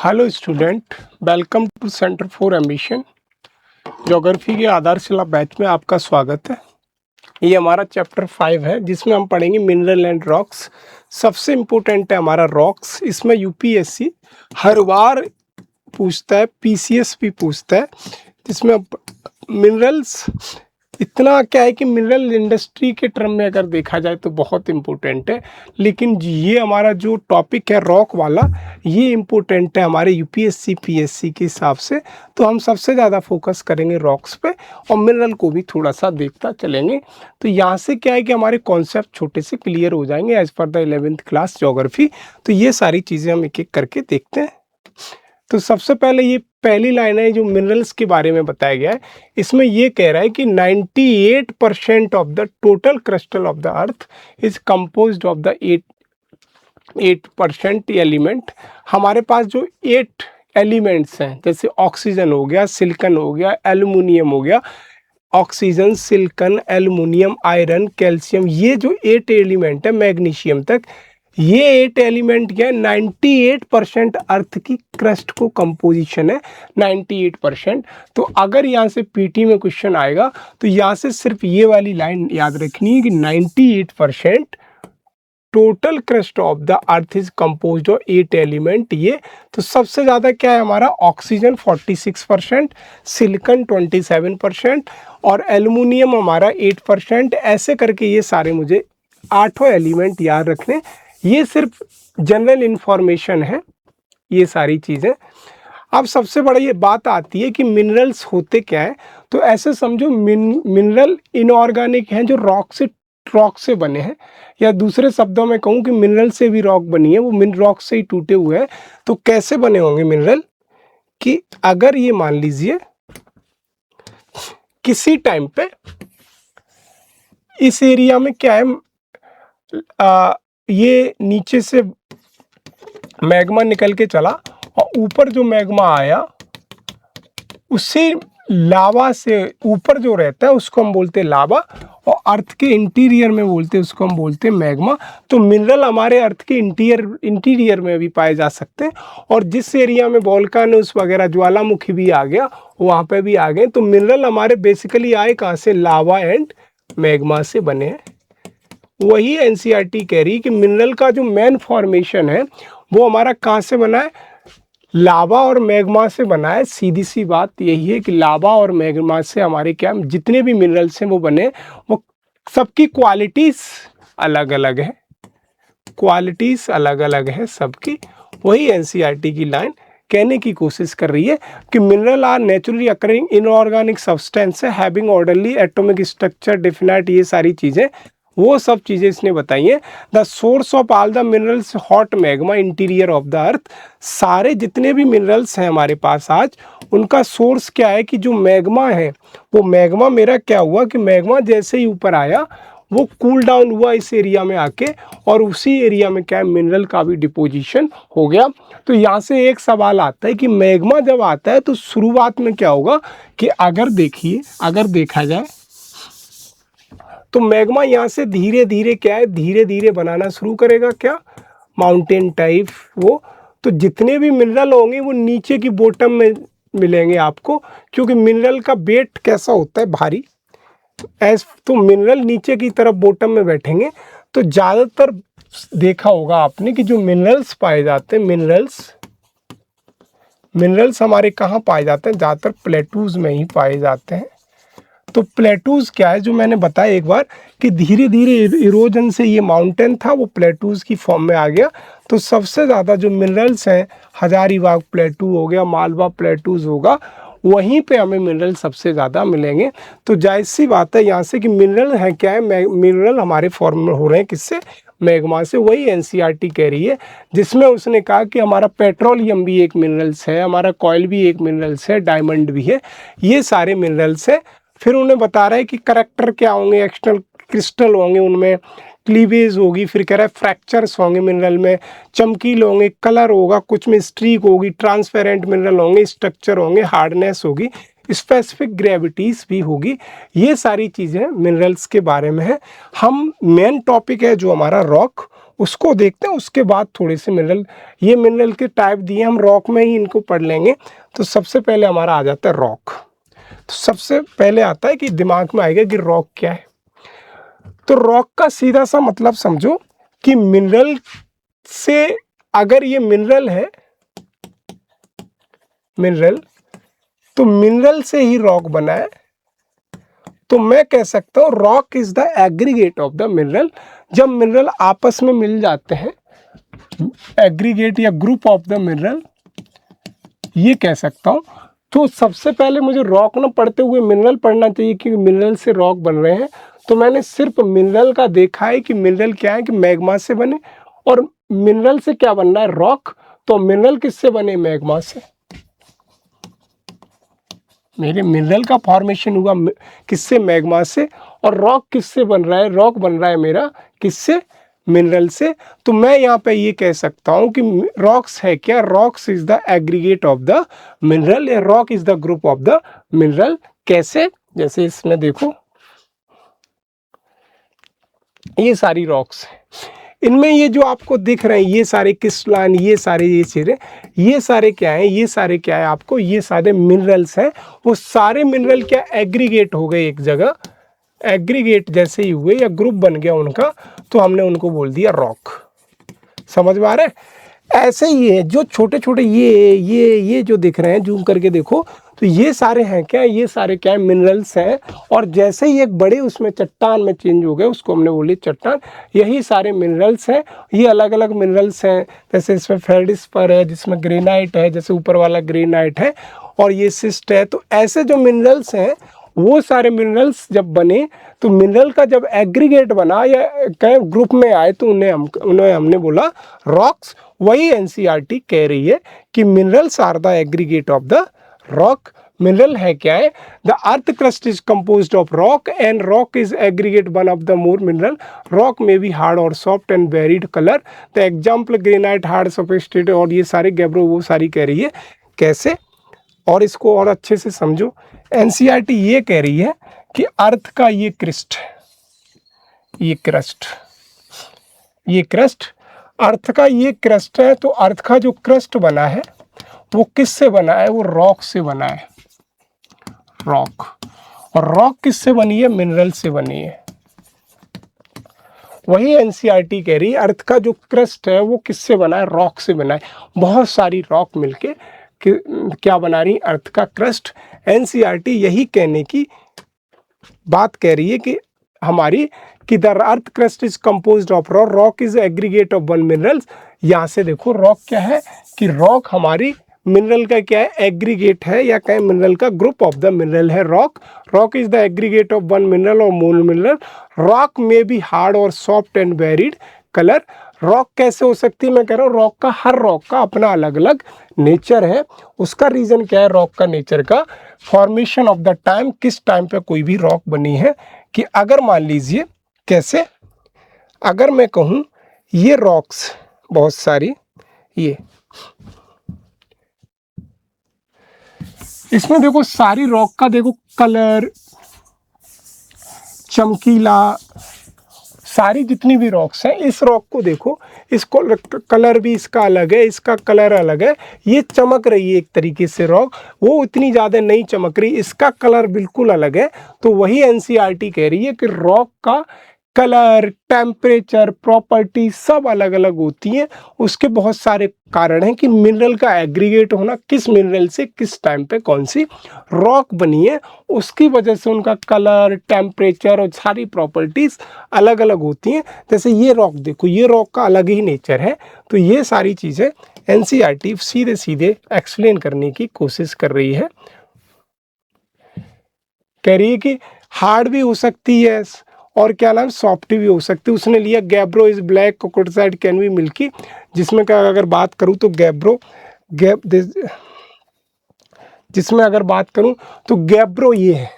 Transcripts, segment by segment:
Hello student, welcome to centre for ambition. Geography के आधारशिला batch में आपका स्वागत है। ये हमारा चैप्टर 5 है जिसमें हम पढ़ेंगे मिनरल एंड रॉक्स। सबसे इम्पोर्टेंट है हमारा रॉक्स। इसमें यूपीएससी हर बार पूछता है, पीसीएस भी पूछता है। जिसमें मिनरल्स इतना क्या है कि मिनरल इंडस्ट्री के टर्म में अगर देखा जाए तो बहुत इम्पोर्टेंट है, लेकिन ये हमारा जो टॉपिक है रॉक वाला, ये इम्पोर्टेंट है हमारे यूपीएससी पीएससी के हिसाब से। तो हम सबसे ज़्यादा फोकस करेंगे रॉक्स पे और मिनरल को भी थोड़ा सा देखता चलेंगे। तो यहाँ से क्या है कि हमारे कॉन्सेप्ट छोटे से क्लियर हो जाएंगे as per the 11th class geography. तो ये सारी चीज़ें हम एक एक करके देखते हैं। तो सबसे पहले ये पहली लाइन है जो मिनरल्स के बारे में बताया गया है। इसमें ये कह रहा है कि 98% of the total crystal of the earth is composed of the 8% element. हमारे पास जो 8 एलिमेंट्स हैं, जैसे ऑक्सीजन हो गया, सिलिकॉन हो गया, एल्युमिनियम हो गया, oxygen, silicon, aluminium, iron, calcium, ये जो 8 एलिमेंट है मैग्नीशियम तक, ये 8 एलिमेंट क्या है 98% अर्थ की क्रस्ट को कंपोजिशन है 98%। तो अगर यहाँ से पीटी में क्वेश्चन आएगा तो यहाँ से सिर्फ ये वाली लाइन याद रखनी है कि 98% total crust of the earth is composed of 8 element. ये तो सबसे ज़्यादा क्या है हमारा ऑक्सीजन 46%, सिलिकॉन 27% और एल्युमिनियम हमारा 8%। ऐसे करके ये सारे मुझे 8 एलिमेंट याद रखने। ये सिर्फ जनरल इंफॉर्मेशन है ये सारी चीज़ें। अब सबसे बड़ा ये बात आती है कि मिनरल्स होते क्या है। तो ऐसे समझो मिनरल इनऑर्गेनिक हैं जो रॉक से बने हैं, या दूसरे शब्दों में कहूँ कि मिनरल से भी रॉक बनी है, वो रॉक से ही टूटे हुए हैं। तो कैसे बने होंगे मिनरल कि अगर ये मान लीजिए किसी टाइम पे इस एरिया में क्या है, ये नीचे से मैग्मा निकल के चला और ऊपर जो मैग्मा आया उससे लावा से ऊपर जो रहता है उसको हम बोलते हैं लावा, और अर्थ के इंटीरियर में बोलते हैं उसको हम बोलते हैं मैग्मा। तो मिनरल हमारे अर्थ के इंटीरियर में भी पाए जा सकते हैं, और जिस एरिया में वोल्केनोस वगैरह ज्वालामुखी भी आ गया वहाँ पे भी आ गए। तो मिनरल हमारे बेसिकली आए कहाँ से, लावा एंड मैग्मा से बने हैं। वही एनसीईआरटी कह रही कि मिनरल का जो मेन फॉर्मेशन है वो हमारा कहाँ से बना है, लावा और मैग्मा से बना है। सीधी सी बात यही है कि लावा और मैग्मा से हमारे क्या जितने भी मिनरल्स हैं वो बने, वो सबकी क्वालिटीज़ अलग अलग है, क्वालिटीज़ अलग अलग है सबकी। वही एनसीईआरटी की लाइन कहने की कोशिश कर रही है कि mineral are naturally occurring inorganic substance है having orderly atomic structure definite, ये सारी चीज़ें वो सब चीज़ें इसने बताई हैं। The source of all the minerals hot magma interior of the earth. सारे जितने भी मिनरल्स हैं हमारे पास आज, उनका सोर्स क्या है कि जो मैग्मा है, वो मैग्मा मेरा क्या हुआ कि मैग्मा जैसे ही ऊपर आया वो कूल डाउन हुआ इस एरिया में आके, और उसी एरिया में क्या है मिनरल का भी डिपोजिशन हो गया। तो यहाँ से एक सवाल आता है कि मैग्मा जब आता है तो शुरुआत में क्या होगा कि अगर देखा जाए तो मैग्मा यहाँ से धीरे धीरे क्या है, धीरे धीरे बनाना शुरू करेगा क्या, माउंटेन टाइप वो। तो जितने भी मिनरल होंगे वो नीचे की बॉटम में मिलेंगे आपको, क्योंकि मिनरल का वेट कैसा होता है, भारी। तो मिनरल नीचे की तरफ बॉटम में बैठेंगे। तो ज़्यादातर देखा होगा आपने कि जो मिनरल्स पाए जाते हैं, मिनरल्स हमारे कहाँ पाए जाते हैं, ज़्यादातर प्लेटूज में ही पाए जाते हैं। तो प्लेटूज क्या है, जो मैंने बताया एक बार कि धीरे धीरे इरोजन से ये माउंटेन था वो प्लेटूज की फॉर्म में आ गया। तो सबसे ज़्यादा जो मिनरल्स हैं, हजारीबाग प्लेटू हो गया, मालवा प्लेटूज होगा, वहीं पे हमें मिनरल सबसे ज़्यादा मिलेंगे। तो जायज़ सी बात है यहाँ से कि मिनरल है क्या है, मिनरल हमारे फॉर्म में हो रहे हैं किससे, मैग्मा से। वही एनसीईआरटी कह रही है, जिसमें उसने कहा कि हमारा पेट्रोलियम भी एक मिनरल्स है, हमारा कॉयल भी एक मिनरल्स है, डायमंड भी है, ये सारे मिनरल्स है। फिर उन्हें बता रहा है कि करैक्टर क्या होंगे, एक्सटर्नल क्रिस्टल होंगे, उनमें क्लीवेज होगी, फिर कह रहा है फ्रैक्चर्स होंगे मिनरल में, चमकील होंगे, कलर होगा, कुछ में स्ट्रीक होगी, ट्रांसपेरेंट मिनरल होंगे, स्ट्रक्चर होंगे, हार्डनेस होगी, स्पेसिफिक ग्रेविटीज़ भी होगी। ये सारी चीज़ें मिनरल्स के बारे में है। हम मेन टॉपिक है जो हमारा रॉक, उसको देखते हैं, उसके बाद थोड़े से मिनरल, ये मिनरल के टाइप दिए, हम रॉक में ही इनको पढ़ लेंगे। तो सबसे पहले हमारा आ जाता है रॉक। तो सबसे पहले आता है कि दिमाग में आएगा कि रॉक क्या है। तो रॉक का सीधा सा मतलब समझो कि मिनरल से, अगर ये मिनरल है, मिनरल, तो मिनरल से ही रॉक बना है। तो मैं कह सकता हूँ rock is the aggregate of the mineral. जब मिनरल आपस में मिल जाते हैं, एग्रीगेट या ग्रुप ऑफ द मिनरल, ये कह सकता हूँ। तो सबसे पहले मुझे रॉक ना पढ़ते हुए मिनरल पढ़ना चाहिए, क्योंकि मिनरल से रॉक बन रहे हैं। तो मैंने सिर्फ मिनरल का देखा है कि मिनरल क्या है, कि मैग्मा से बने, और मिनरल से क्या बनना है, रॉक। तो मिनरल किससे बने, मैग्मा से। मेरे मिनरल का फॉर्मेशन हुआ किससे, मैग्मा से। और रॉक किससे बन रहा है, रॉक बन रहा है मेरा किससे, मिनरल से। तो मैं यहाँ पे ये कह सकता हूँ कि रॉक्स है क्या, rocks is the aggregate of the mineral, या rock is the group of the mineral. कैसे, जैसे इसमें देखो ये सारी रॉक्स हैं, इनमें ये जो आपको दिख रहे हैं ये सारे क्रिस्टलाइन, ये सारे ये चीज़ें, ये सारे क्या हैं, ये सारे क्या है आपको, ये सारे मिनरल्स हैं। वो सारे मिनरल क्या एग्रीगेट हो गए एक जगह, एग्रीगेट जैसे ही हुए या ग्रुप बन गया उनका, तो हमने उनको बोल दिया रॉक। समझ में आ रहा है। ऐसे ही है जो छोटे छोटे ये जो दिख रहे हैं, जूम करके देखो, तो ये सारे हैं क्या, ये सारे क्या है, मिनरल्स हैं। और जैसे ही एक बड़े उसमें चट्टान में चेंज हो गए, उसको हमने बोली चट्टान। यही सारे मिनरल्स हैं, ये अलग अलग मिनरल्स हैं। जैसे इसमें फेल्डिस्पर है, जिसमें ग्रेनाइट है, जैसे ऊपर वाला ग्रेनाइट है, और ये सिस्ट है। तो ऐसे जो मिनरल्स हैं, वो सारे मिनरल्स जब बने, तो मिनरल का जब एग्रीगेट बना या कहीं ग्रुप में आए, तो उन्हें हमने बोला रॉक्स। वही एनसीईआरटी कह रही है कि minerals are the aggregate of the rock. Mineral है क्या है, the earth crust is composed of rock and rock is aggregate one of the more mineral. Rock में बी हार्ड और soft and varied colour. The example granite, hard, sophisticated, और ये सारे gabbro वो सारी कह रही है। कैसे, और इसको और अच्छे से समझो। एनसीईआरटी ये कह रही है कि अर्थ का ये क्रिस्ट, ये क्रस्ट, ये क्रस्ट, अर्थ का ये क्रस्ट है। तो अर्थ का जो क्रस्ट बना है वो किससे बना है, वो रॉक से बना है, रॉक। और रॉक किससे बनी है, मिनरल से बनी है। वही एनसीईआरटी कह रही है अर्थ का जो क्रस्ट है वो किससे बना है, रॉक से बना है। बहुत सारी रॉक मिलके क्या बना रही, अर्थ का क्रस्ट। एनसीईआरटी यही कहने की बात कह रही है कि हमारी, कि the earth crust is composed of rock, rock is aggregate of one minerals. यहाँ से देखो रॉक क्या है, कि रॉक हमारी मिनरल का क्या है, एग्रीगेट है, या कहें मिनरल का ग्रुप ऑफ द मिनरल है rock. Rock is the aggregate of one mineral और मोर मिनरल। रॉक में भी हार्ड और soft and varied colour. Rock कैसे हो सकती है, मैं कह रहा हूँ रॉक का, हर रॉक का अपना अलग अलग नेचर है। उसका रीज़न क्या है, रॉक का नेचर का, फॉर्मेशन ऑफ द टाइम, किस टाइम पे कोई भी रॉक बनी है। कि अगर मान लीजिए, कैसे, अगर मैं कहूँ ये रॉक्स बहुत सारी, ये इसमें देखो सारी रॉक का देखो कलर चमकीला, सारी जितनी भी रॉक्स हैं, इस रॉक को देखो, इसको कलर भी इसका अलग है, इसका कलर अलग है। ये चमक रही है एक तरीके से रॉक, वो इतनी ज़्यादा नहीं चमक रही, इसका कलर बिल्कुल अलग है। तो वही एनसीईआरटी कह रही है कि रॉक का कलर, टेम्परेचर, प्रॉपर्टी सब अलग अलग होती हैं। उसके बहुत सारे कारण हैं कि मिनरल का एग्रीगेट होना, किस मिनरल से किस टाइम पे कौन सी रॉक बनी है, उसकी वजह से उनका कलर, टेम्परेचर और सारी प्रॉपर्टीज़ अलग अलग होती हैं। जैसे ये रॉक देखो, ये रॉक का अलग ही नेचर है। तो ये सारी चीज़ें एनसीईआरटी सीधे सीधे एक्सप्लेन करने की कोशिश कर रही है। कह रही है कि हार्ड भी हो सकती है और क्या नाम, सॉफ्ट भी हो सकती है। उसने लिया गैब्रो इज ब्लैक, कोकोटाइट कैन बी मिल्की, जिसमें का अगर बात करूँ तो गैब्रो जिसमें अगर बात करूँ तो गैब्रो ये है,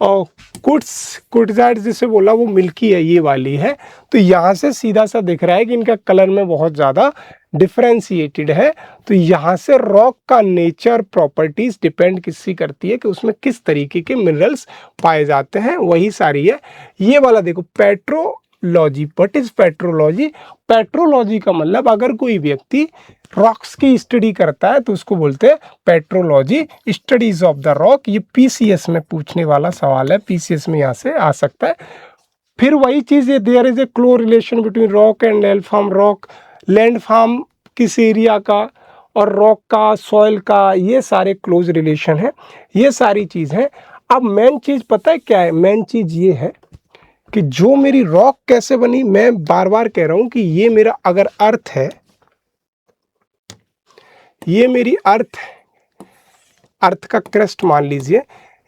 और कुट्साइड जिसे बोला वो मिल्की है, ये वाली है। तो यहाँ से सीधा सा दिख रहा है कि इनका कलर में बहुत ज़्यादा डिफ्रेंशिएटेड है। तो यहाँ से रॉक का नेचर, प्रॉपर्टीज डिपेंड किससे करती है, कि उसमें किस तरीके के मिनरल्स पाए जाते हैं, वही सारी है। ये वाला देखो petrology. What is petrology? Petrology का मतलब अगर कोई व्यक्ति रॉक्स की स्टडी करता है तो उसको बोलते हैं petrology, studies of the rock. ये पीसीएस में पूछने वाला सवाल है, पीसीएस में यहाँ से आ सकता है। फिर वही चीज़ है, there is a close relation between rock and landform. Rock landform किस एरिया का और रॉक का, सॉइल का, ये सारे क्लोज रिलेशन है, ये सारी चीज़ है। अब मेन चीज़ पता है क्या है? मेन चीज़ ये है कि जो मेरी रॉक कैसे बनी। मैं बार बार कह रहा हूँ कि ये मेरा अगर अर्थ है, ये मेरी अर्थ है, अर्थ का क्रस्ट मान लीजिए।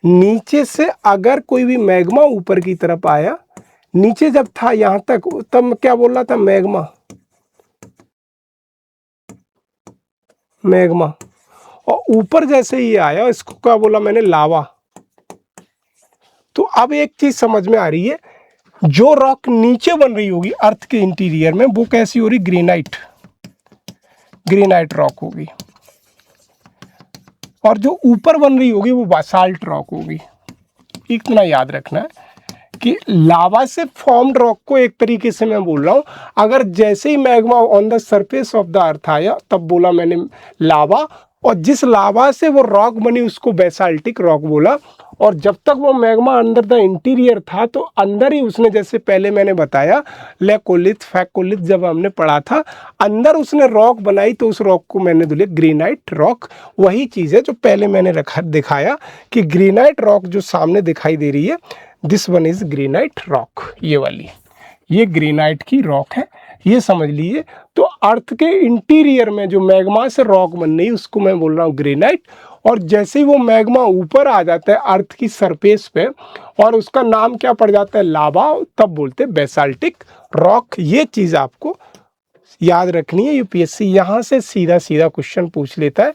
नीचे से अगर कोई भी मैग्मा ऊपर की तरफ आया, नीचे जब था यहां तक, तब मैं क्या बोल रहा था? Magma, magma. और ऊपर जैसे ही आया, इसको क्या बोला मैंने? लावा। तो अब एक चीज समझ में आ रही है, जो रॉक नीचे बन रही होगी अर्थ के इंटीरियर में, वो कैसी हो रही? ग्रेनाइट, ग्रेनाइट रॉक होगी। और जो ऊपर बन रही होगी वो बासाल्ट रॉक होगी। इतना याद रखना है कि लावा से फॉर्म्ड रॉक को एक तरीके से मैं बोल रहा हूं, अगर जैसे ही magma on the surface of the earth आया तब बोला मैंने लावा, और जिस लावा से वो रॉक बनी उसको बेसाल्टिक रॉक बोला। और जब तक वो मैग्मा अंदर द इंटीरियर था तो अंदर ही उसने, जैसे पहले मैंने बताया लेकोलिथ फैकोलिथ जब हमने पढ़ा था, अंदर उसने रॉक बनाई, तो उस रॉक को मैंने बोले ग्रेनाइट रॉक। वही चीज़ है जो पहले मैंने दिखाया कि ग्रेनाइट रॉक जो सामने दिखाई दे रही है, this one is granite rock. ये वाली, ये ग्रेनाइट की रॉक है, ये समझ लीजिए। तो अर्थ के इंटीरियर में जो मैग्मा से रॉक बन रही उसको मैं बोल रहा हूँ ग्रेनाइट। और जैसे ही वो मैग्मा ऊपर आ जाता है अर्थ की सरफेस पे और उसका नाम क्या पड़ जाता है? लावा, तब बोलते हैं बेसाल्टिक रॉक। ये चीज़ आपको याद रखनी है, यूपीएससी यहाँ से सीधा सीधा क्वेश्चन पूछ लेता है।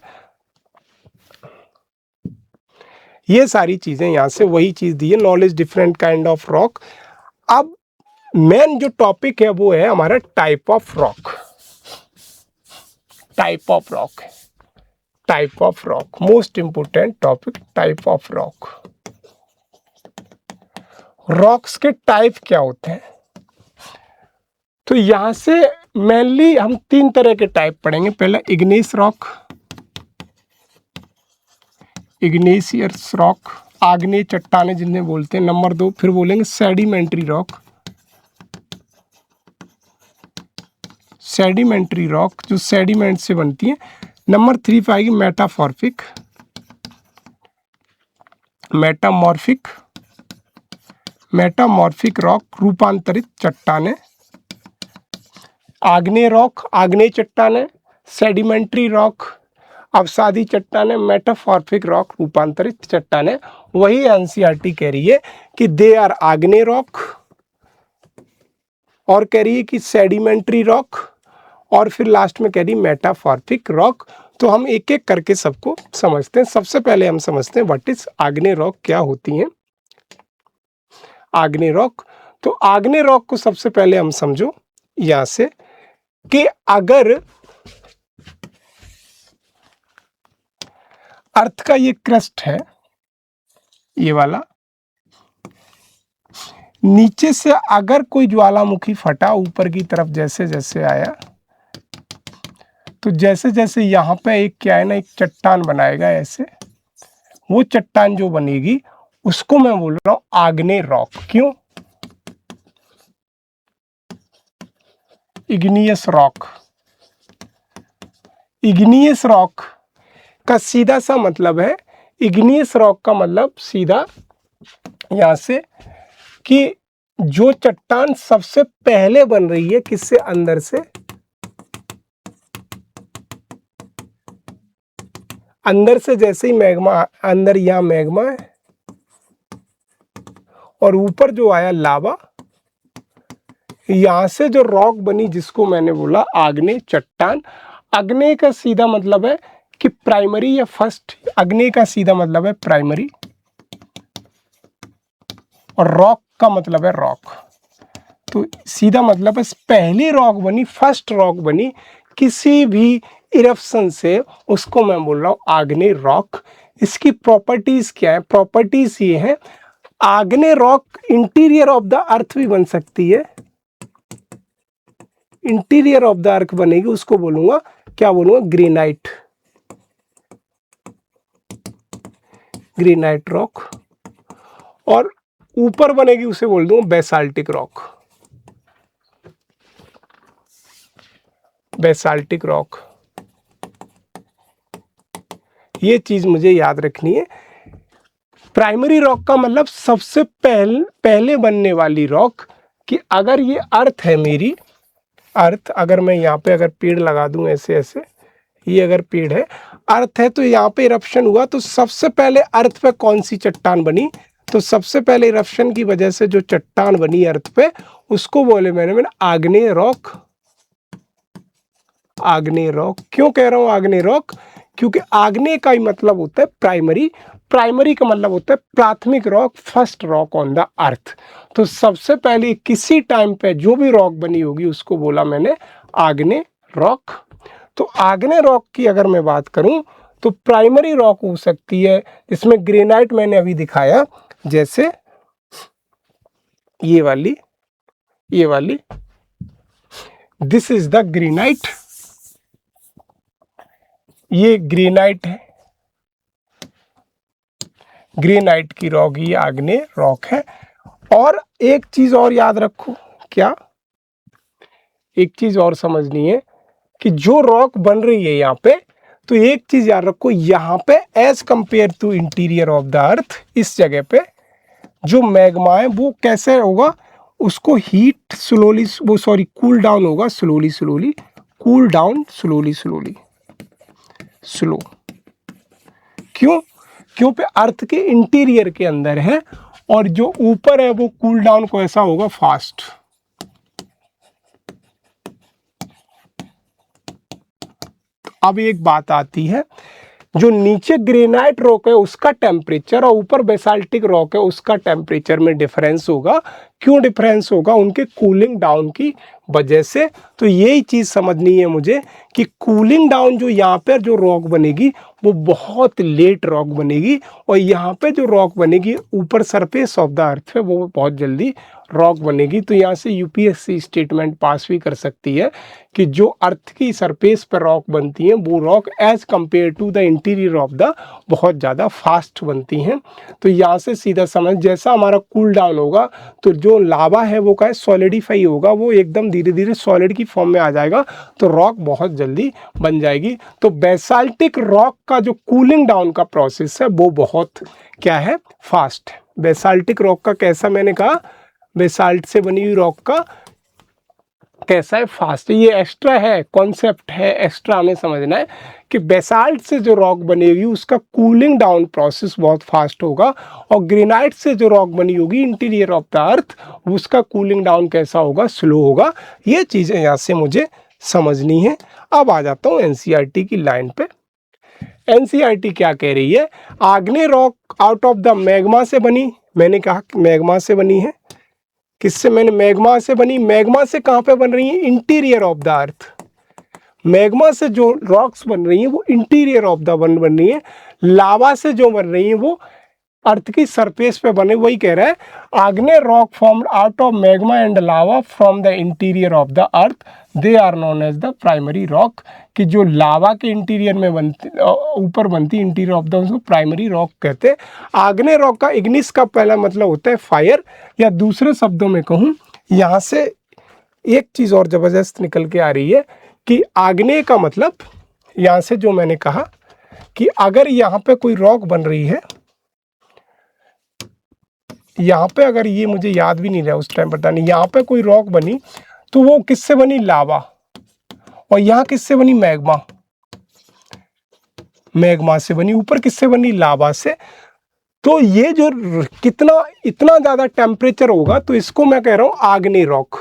ये सारी चीज़ें यहाँ से वही चीज़ दी है, knowledge different kind of rock. अब मेन जो टॉपिक है वो है हमारा type of rock. Type of rock, type of rock, most important topic, type of rock. Rocks के टाइप क्या होते हैं? तो यहां से मेनली हम 3 तरह के टाइप पढ़ेंगे। पहला इग्नेस रॉक, इग्नेशियस रॉक, आग्नेय चट्टाने जिन्हें बोलते हैं। नंबर 2 फिर बोलेंगे सेडिमेंट्री रॉक, सेडिमेंट्री रॉक जो सेडिमेंट से बनती है। नंबर 3 पे आएगी मेटाफॉर्फिक, मेटामॉर्फिक, मेटामॉर्फिक रॉक रूपांतरित चट्टाने। आग्नेय रॉक, आग्नेय चट्टाने। सेडिमेंट्री रॉक, अवसादी चट्टाने। मेटाफॉर्फिक रॉक, रूपांतरित चट्टाने। वही एनसीईआरटी कह रही है कि दे आर आग्नेय रॉक, और कह रही है कि सेडिमेंट्री रॉक, और फिर लास्ट में कह रही मेटाफॉर्फिक रॉक। तो हम एक एक करके सबको समझते हैं। सबसे पहले हम समझते हैं व्हाट इज आग्नेय रॉक, क्या होती हैं आग्नेय रॉक। तो आग्नेय रॉक को सबसे पहले हम समझो यहां से कि अगर अर्थ का ये क्रस्ट है, ये वाला, नीचे से अगर कोई ज्वालामुखी फटा ऊपर की तरफ जैसे जैसे आया, तो जैसे जैसे यहाँ पे एक क्या है ना, एक चट्टान बनाएगा ऐसे, वो चट्टान जो बनेगी उसको मैं बोल रहा हूं आग्नेय रॉक। क्यों? इग्नियस रॉक, इग्नियस रॉक का सीधा सा मतलब है, इग्नियस रॉक का मतलब सीधा यहां से कि जो चट्टान सबसे पहले बन रही है, किससे? अंदर से। अंदर से जैसे ही मैग्मा, अंदर यहां मैग्मा है और ऊपर जो आया लावा, यहां से जो रॉक बनी जिसको मैंने बोला आग्नेय चट्टान। आग्नेय का सीधा मतलब है कि प्राइमरी या फर्स्ट, आग्नेय का सीधा मतलब है प्राइमरी, और रॉक का मतलब है रॉक। तो सीधा मतलब है पहली रॉक बनी, फर्स्ट रॉक बनी किसी भी इरप्शन से, उसको मैं बोल रहा हूं आग्नेय रॉक। इसकी प्रॉपर्टीज क्या है? प्रॉपर्टीज ये है, आग्नेय रॉक इंटीरियर ऑफ द अर्थ भी बन सकती है, इंटीरियर ऑफ द अर्थ बनेगी उसको बोलूंगा, क्या बोलूंगा, ग्रेनाइट, ग्रेनाइट रॉक। और ऊपर बनेगी उसे बोल दूंगा बेसाल्टिक रॉक, बेसाल्टिक रॉक। ये चीज मुझे याद रखनी है। प्राइमरी रॉक का मतलब सबसे पहले बनने वाली रॉक, कि अगर ये अर्थ है मेरी, अर्थ अगर मैं यहाँ पे अगर पेड़ लगा दूं ऐसे ऐसे, ये अगर पेड़ है, अर्थ है, तो यहाँ पे इरप्शन हुआ, तो सबसे पहले अर्थ पे कौन सी चट्टान बनी, तो सबसे पहले इरप्शन की वजह से जो चट्टान बनी अर्थ पे उसको बोले मैंने आग्नेय रॉक। आग्नेय रॉक क्यों कह रहा हूं आग्नेय रॉक, क्योंकि आग्नेय का ही मतलब होता है प्राइमरी, प्राइमरी का मतलब होता है प्राथमिक rock, first rock on the earth. तो सबसे पहले किसी टाइम पे जो भी रॉक बनी होगी उसको बोला मैंने आग्नेय रॉक। तो आग्नेय रॉक की अगर मैं बात करूं तो प्राइमरी रॉक हो सकती है, जिसमें ग्रेनाइट मैंने अभी दिखाया, जैसे ये वाली, ये वाली, दिस इज द ग्रेनाइट, ये ग्रेनाइट है, ग्रेनाइट की रॉक, ये आग्नेय रॉक है। और एक चीज और याद रखो, क्या, एक चीज और समझनी है कि जो रॉक बन रही है यहाँ पे, तो एक चीज याद रखो, यहाँ पे as compare to interior of the earth, इस जगह पे जो मैग्मा है वो कैसे होगा, उसको हीट स्लोली, वो सॉरी कूल डाउन होगा slowly slowly, cool down slowly slowly, slow. क्यों, क्योंकि अर्थ के इंटीरियर के अंदर है, और जो ऊपर है वो कूल डाउन को ऐसा होगा फास्ट। अब एक बात आती है, जो नीचे ग्रेनाइट रॉक है उसका टेम्परेचर और ऊपर बेसाल्टिक रॉक है उसका टेम्परेचर में डिफरेंस होगा। क्यों डिफरेंस होगा, उनके कूलिंग डाउन की वजह से। तो यही चीज़ समझनी है मुझे कि कूलिंग डाउन जो यहाँ पर जो रॉक बनेगी वो बहुत लेट रॉक बनेगी, और यहाँ पे जो रॉक बनेगी ऊपर सरफेस ऑफ द अर्थ पे वो बहुत जल्दी रॉक बनेगी। तो यहाँ से यूपीएससी स्टेटमेंट पास भी कर सकती है कि जो अर्थ की सरफेस पर रॉक बनती हैं वो rock as compare to the interior of the बहुत ज़्यादा फास्ट बनती हैं। तो यहाँ से सीधा समझ, जैसा हमारा कूल डाउन होगा तो जो लावा है वो क्या है, सॉलिडिफाई होगा, वो एकदम धीरे धीरे सॉलिड की फॉर्म में आ जाएगा, तो रॉक बहुत जल्दी बन जाएगी। तो बेसाल्टिक रॉक का जो कूलिंग डाउन का प्रोसेस है वो बहुत क्या है, फास्ट है। बेसाल्टिक रॉक का कैसा, मैंने कहा बेसाल्ट से बनी हुई रॉक का कैसा है, फास्ट। ये एक्स्ट्रा है, कॉन्सेप्ट है, एक्स्ट्रा हमें समझना है कि बेसाल्ट से जो रॉक बनेगी उसका कूलिंग डाउन प्रोसेस बहुत फास्ट होगा, और ग्रेनाइट से जो रॉक बनी होगी इंटीरियर ऑफ द अर्थ उसका कूलिंग डाउन कैसा होगा, स्लो होगा। ये चीज़ें यहाँ से मुझे समझनी है। अब आ जाता हूँ एनसीईआरटी की लाइन पे। एनसीईआरटी क्या कह रही है, आग्नेय rock out of the magma से बनी, मैंने कहा मैग्मा से बनी है, किससे, मैंने मैग्मा से बनी। मैग्मा से कहाँ पे बन रही है, interior of the earth. Magma से जो रॉक्स बन रही हैं वो इंटीरियर ऑफ द बन रही है, लावा से जो बन रही हैं वो अर्थ की सरफेस पे बने। वही कह रहा है, आग्नेय rock formed out of magma and lava from the interior of the earth, they are known as the primary rock. कि जो लावा के इंटीरियर में बनती, ऊपर बनती इंटीरियर ऑफ द, उसको प्राइमरी रॉक कहते हैं। आग्नेय रॉक का इग्निस का पहला मतलब होता है फायर, या दूसरे शब्दों में कहूँ, यहाँ से एक चीज़ और ज़बरदस्त निकल के आ रही है कि आग्नेय का मतलब, यहाँ से जो मैंने कहा कि अगर यहाँ पे कोई रॉक बन रही है, यहाँ पे अगर, ये मुझे याद भी नहीं रहा उस टाइम पता नहीं, यहाँ पे कोई रॉक बनी तो वो किससे बनी, लावा, और यहाँ किससे बनी, मैग्मा, मैग्मा से बनी, ऊपर किससे बनी, लावा से। तो ये जो कितना इतना ज़्यादा टेम्परेचर होगा तो इसको मैं कह रहा हूँ आग्नेय रॉक,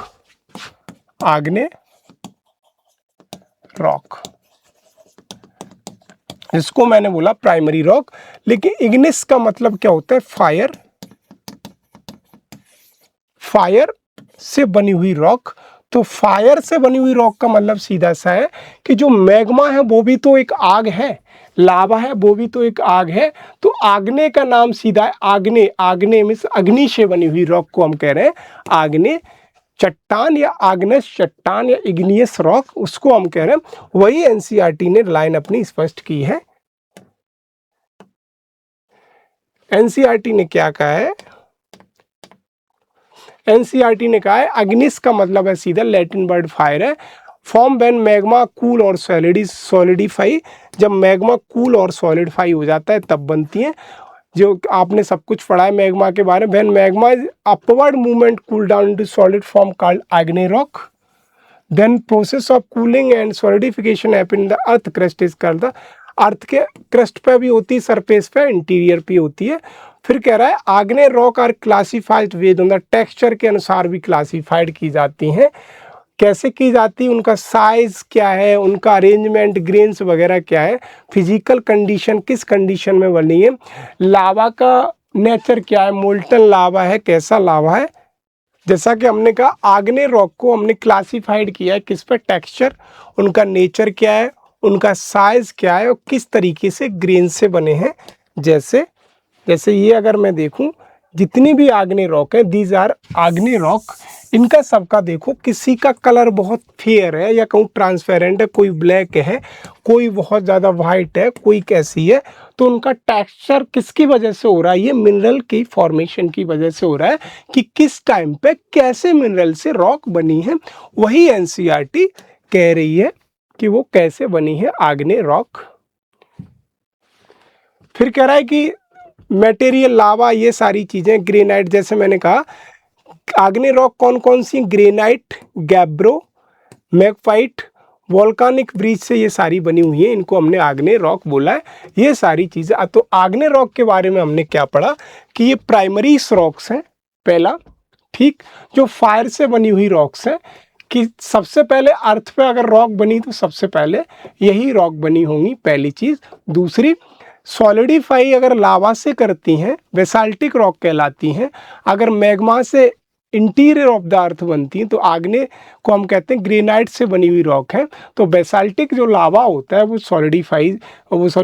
आग्नेय रॉक, इसको मैंने बोला प्राइमरी रॉक। लेकिन इग्निस का मतलब क्या होता है, फायर, फायर से बनी हुई रॉक। तो फायर से बनी हुई रॉक का मतलब सीधा सा है कि जो मैग्मा है वो भी तो एक आग है, लावा है वो भी तो एक आग है। तो आग्नेय का नाम सीधा है आग्नेय, आग्नेय मीन्स अग्नि से बनी हुई रॉक को हम कह रहे हैं आग्नेय चट्टान या आग्नेय चट्टान या इग्नियस रॉक, उसको हम कह रहे हैं। वही एनसीईआरटी ने लाइन अपनी स्पष्ट की है। एनसीईआरटी ने क्या कहा है? एनसीईआरटी ने कहा है अग्निस का मतलब है सीधा लैटिन वर्ड फायर है। फॉर्म व्हेन मैग्मा कूल और सॉलिडिफाई, जब मैग्मा कूल और सॉलिडिफाई हो जाता है तब बनती है। जो आपने सब कुछ पढ़ा है मैग्मा के बारे में। When magma is upward movement cool down into solid form called आग्नेय rock, then process of cooling and solidification happen in the earth crust is called the. Earth के क्रस्ट पे भी होती है, सरफेस पे, इंटीरियर पे होती है। फिर कह रहा है आग्नेय रॉक आर क्लासिफाइड वेद ऑन द टेक्सचर के अनुसार भी क्लासिफाइड की जाती हैं। कैसे की जाती है? उनका साइज क्या है, उनका अरेंजमेंट, ग्रेन्स वगैरह क्या है, फिजिकल कंडीशन किस कंडीशन में बनी है, लावा का नेचर क्या है, मोल्टन लावा है, कैसा लावा है। जैसा कि हमने कहा आग्नेय रॉक को हमने क्लासिफाइड किया है किस पे? टेक्सचर, उनका नेचर क्या है, उनका साइज क्या है और किस तरीके से ग्रेन से बने हैं। जैसे जैसे ये अगर मैं देखूं जितनी भी आग्नेय रॉक है, दीज आर आग्नेय रॉक, इनका सबका देखो किसी का कलर बहुत फेयर है या कहूँ ट्रांसपेरेंट है, कोई ब्लैक है, कोई बहुत ज़्यादा वाइट है, कोई कैसी है। तो उनका टेक्सचर किसकी वजह से हो रहा है? ये मिनरल की फॉर्मेशन की वजह से हो रहा है कि किस टाइम पे कैसे मिनरल से रॉक बनी है। वही एनसीईआरटी कह रही है कि वो कैसे बनी है आग्नेय रॉक। फिर कह रहा है कि मटेरियल, लावा, ये सारी चीज़ें, ग्रेनाइट, जैसे मैंने कहा आग्नेय रॉक कौन कौन सी? ग्रेनाइट, गैब्रो, मैग्माइट, वोल्कानिक ब्रिज से ये सारी बनी हुई है, इनको हमने आग्नेय रॉक बोला है। ये सारी चीज़ें। तो आग्नेय रॉक के बारे में हमने क्या पढ़ा कि ये प्राइमरी रॉक्स हैं पहला, ठीक, जो फायर से बनी हुई रॉक्स हैं। कि सबसे पहले अर्थ पे अगर रॉक बनी तो सबसे पहले यही रॉक बनी होंगी, पहली चीज़। दूसरी, सॉलिडिफाई अगर लावा से करती हैं बेसाल्टिक रॉक कहलाती हैं। अगर मैग्मा से इंटीरियर ऑफ द अर्थ बनती हैं तो आग्नेय को हम कहते हैं ग्रेनाइट से बनी हुई रॉक है। तो बेसाल्टिक जो लावा होता है वो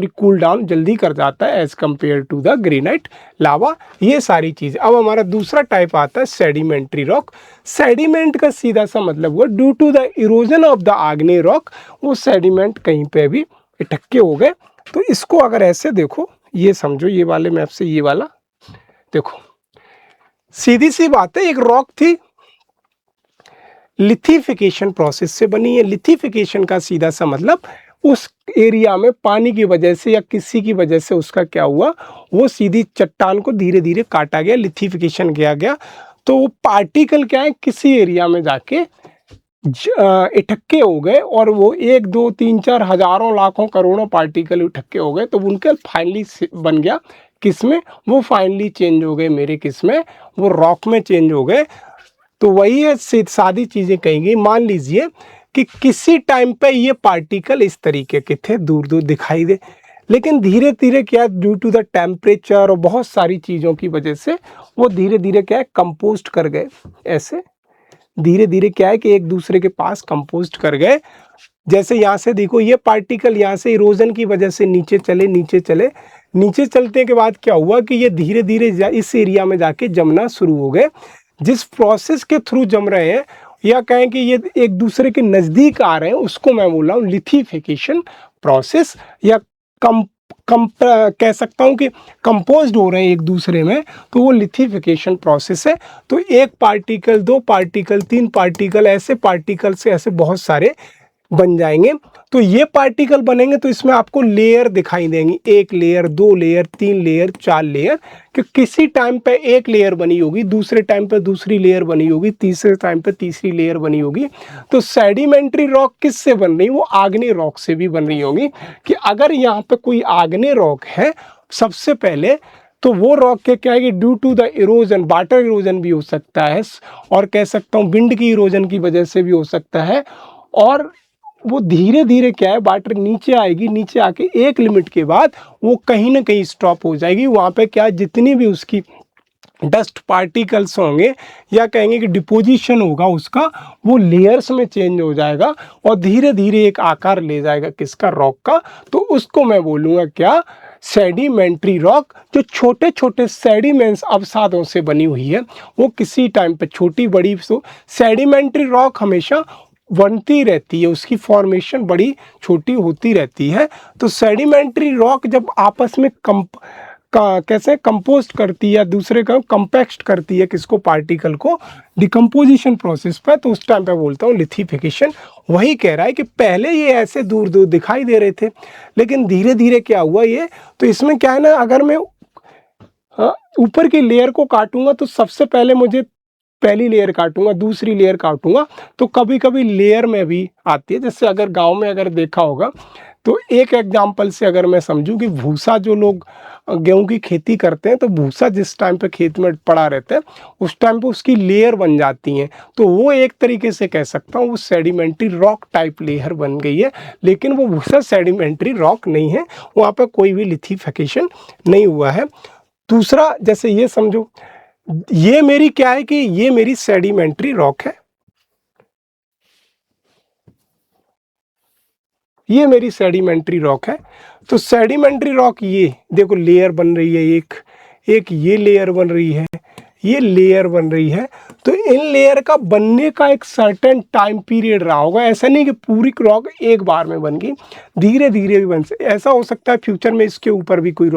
कूल डाउन जल्दी कर जाता है as compare to the granite lava. ये सारी चीज़। अब हमारा दूसरा टाइप आता है सेडिमेंट्री रॉक। सेडिमेंट का सीधा सा मतलब हुआ due to the erosion of the आग्नेय रॉक, वो सेडिमेंट कहीं पे भी इकट्ठे हो गए। तो इसको अगर ऐसे देखो, ये समझो, ये वाले मैप से ये वाला देखो, सीधी सी बात है, एक रॉक थी, लिथिफिकेशन प्रोसेस से बनी है। लिथिफिकेशन का सीधा सा मतलब उस एरिया में पानी की वजह से या किसी की वजह से उसका क्या हुआ, वो सीधी चट्टान को धीरे धीरे काटा गया, लिथिफिकेशन किया गया। तो वो पार्टिकल क्या है, किसी एरिया में जाके इकट्ठे हो गए और वो 1 2 3 4 हजारों लाखों करोड़ों पार्टिकल इकट्ठे हो गए। तो उनके फाइनली बन गया किसमें? वो फाइनली चेंज हो गए मेरे किसमें? वो रॉक में चेंज हो गए। तो वही है, सादी चीज़ें कहेंगी। मान लीजिए कि किसी टाइम पे ये पार्टिकल इस तरीके के थे, दूर दूर दिखाई दे, लेकिन धीरे धीरे क्या, ड्यू टू द टेम्परेचर और बहुत सारी चीज़ों की वजह से वो धीरे धीरे क्या है, कंपोस्ट कर गए। ऐसे धीरे धीरे क्या है कि एक दूसरे के पास कंपोस्ट कर गए। जैसे यहाँ से देखो, ये पार्टिकल यहाँ से इरोजन की वजह से नीचे चले, नीचे चले, नीचे चलते के बाद क्या हुआ कि ये धीरे धीरे इस एरिया में जाके जमना शुरू हो गए। जिस प्रोसेस के थ्रू जम रहे हैं या कहें कि ये एक दूसरे के नज़दीक आ रहे हैं, उसको मैं बोल रहा हूँ लिथिफिकेशन प्रोसेस, या कह सकता हूँ कि कंपोज्ड हो रहे हैं एक दूसरे में, तो वो लिथिफिकेशन प्रोसेस है। तो 1 पार्टिकल, 2 पार्टिकल, 3 पार्टिकल, ऐसे पार्टिकल से ऐसे बहुत सारे बन जाएंगे। तो ये पार्टिकल बनेंगे तो इसमें आपको लेयर दिखाई देंगी, 1 लेयर, 2 लेयर, 3 लेयर, 4 लेयर, कि किसी टाइम पे एक लेयर बनी होगी, दूसरे टाइम पे दूसरी लेयर बनी होगी, तीसरे टाइम पे तीसरी लेयर बनी होगी। तो सेडिमेंट्री रॉक किससे बन रही? वो आग्नेय रॉक से भी बन रही होगी। कि अगर यहाँ पे कोई आग्नेय रॉक है सबसे पहले, तो वो रॉक के क्या है कि due to the erosion, water erosion भी हो सकता है, और कह सकता हूँ विंड की इरोजन की वजह से भी हो सकता है, और वो धीरे धीरे क्या है, वाटर नीचे आएगी, नीचे आके एक लिमिट के बाद वो कहीं ना कहीं स्टॉप हो जाएगी। वहाँ पे क्या, जितनी भी उसकी डस्ट पार्टिकल्स होंगे या कहेंगे कि डिपोजिशन होगा उसका, वो लेयर्स में चेंज हो जाएगा और धीरे धीरे एक आकार ले जाएगा किसका? रॉक का। तो उसको मैं बोलूँगा क्या? सेडिमेंट्री रॉक जो छोटे छोटे सेडिमेंट्स अवसादों से बनी हुई है, वो किसी टाइम पे छोटी बड़ी, तो सेडिमेंट्री रॉक हमेशा बनती रहती है, उसकी फॉर्मेशन बड़ी छोटी होती रहती है। तो सेडिमेंट्री रॉक जब आपस में कैसे कंपोस्ट करती है या दूसरे का कंपैक्ट करती है किसको, पार्टिकल को, डिकम्पोजिशन प्रोसेस पर, तो उस टाइम पे बोलता हूँ लिथिफिकेशन। वही कह रहा है कि पहले ये ऐसे दूर दूर दिखाई दे रहे थे, लेकिन धीरे धीरे क्या हुआ ये, तो इसमें क्या है ना, अगर मैं ऊपर की लेयर को काटूंगा तो सबसे पहले मुझे पहली लेयर काटूंगा, दूसरी लेयर काटूंगा, तो कभी कभी लेयर में भी आती है। जैसे अगर गांव में अगर देखा होगा, तो एक एग्जांपल से अगर मैं समझूं कि भूसा, जो लोग गेहूं की खेती करते हैं, तो भूसा जिस टाइम पे खेत में पड़ा रहता है उस टाइम पे उसकी लेयर बन जाती हैं, तो वो एक तरीके से कह सकता हूँ वो सेडिमेंट्री रॉक टाइप लेयर बन गई है। लेकिन वो भूसा सेडिमेंट्री रॉक नहीं है, वहाँ पर कोई भी लिथिफिकेशन नहीं हुआ है। दूसरा, जैसे ये समझो, ये मेरी क्या है कि ये मेरी सेडिमेंट्री रॉक है, ये मेरी सेडिमेंट्री रॉक है। तो सेडिमेंट्री रॉक, ये देखो लेयर बन रही है, एक ये लेयर बन रही है, ये लेयर बन रही है। तो इन लेयर का बनने का एक सर्टेन टाइम पीरियड रहा होगा, ऐसा नहीं कि पूरी रॉक एक बार में बन गई, धीरे धीरे भी बन सकती। ऐसा हो सकता है फ्यूचर में इसके ऊपर भी कोई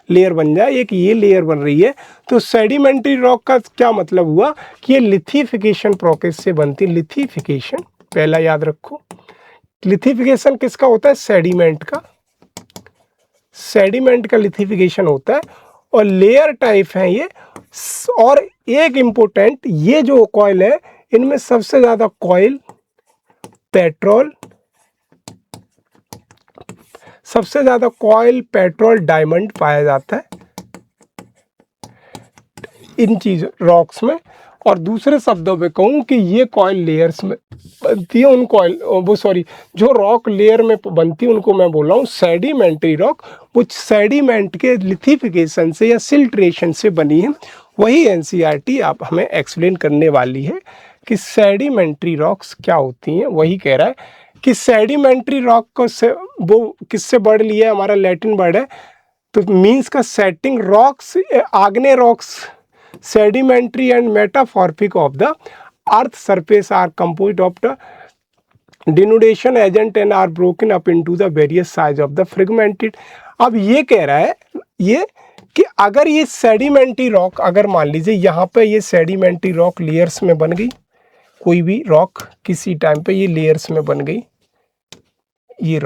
लेयर बन जाए। एक ये लेयर बन रही है। तो सेडिमेंट्री रॉक का क्या मतलब हुआ कि ये लिथिफिकेशन प्रोसेस से बनती। लिथिफिकेशन पहला याद रखो, लिथिफिकेशन किसका होता है, सेडिमेंट का, सेडिमेंट का लिथिफिकेशन होता है। और लेयर टाइप है ये। और एक इम्पोर्टेंट, ये जो कॉइल है इनमें सबसे ज्यादा कॉइल, पेट्रोल, सबसे ज्यादा कॉइल, पेट्रोल, डायमंड पाया जाता है इन चीज रॉक्स में। और दूसरे शब्दों में कहूँ कि ये कॉइल लेयर्स में बनती है, उन कॉइल वो सॉरी जो रॉक लेयर में बनती है उनको मैं बोल रहा हूँ सेडिमेंट्री रॉक। वो सेडिमेंट के लिथिफिकेशन से या सिल्ट्रेशन से बनी है। वही एनसीईआरटी आप हमें एक्सप्लेन करने वाली है कि सेडिमेंट्री रॉक्स क्या होती हैं। वही कह रहा है कि सेडिमेंट्री रॉक को वो किससे वर्ड लिया है, हमारा लैटिन वर्ड है, तो मीन्स का सेटिंग रॉक्स, आग्नेय rocks, sedimentary and metamorphic of the earth surface are composed of the denudation agent and are broken up into the various size of the fragmented। अब ये कह रहा है ये कि अगर ये सेडिमेंट्री रॉक, अगर मान लीजिए यहाँ पे ये सेडिमेंट्री रॉक लेयर्स में बन गई, कोई भी रॉक किसी टाइम पे ये लेयर्स में बन गई, ये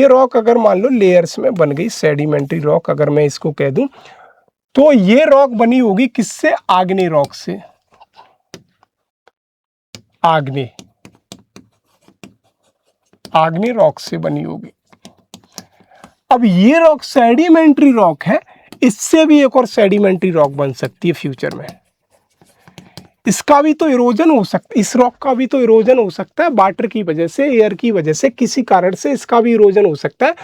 रॉक अगर मान लो लेयर्स में बन गई, सेडिमेंट्री रॉक अगर मैं इसको कह दूं, तो ये रॉक बनी होगी किससे, आग्नेय रॉक से, आग्नेय रॉक से बनी होगी। अब ये रॉक सेडिमेंट्री रॉक है, इससे भी एक और सेडिमेंट्री रॉक बन सकती है फ्यूचर में। इसका भी तो इरोजन हो सकता है, इस रॉक का भी तो इरोजन हो सकता है, वाटर की वजह से, एयर की वजह से, किसी कारण से इसका भी इरोजन हो सकता है।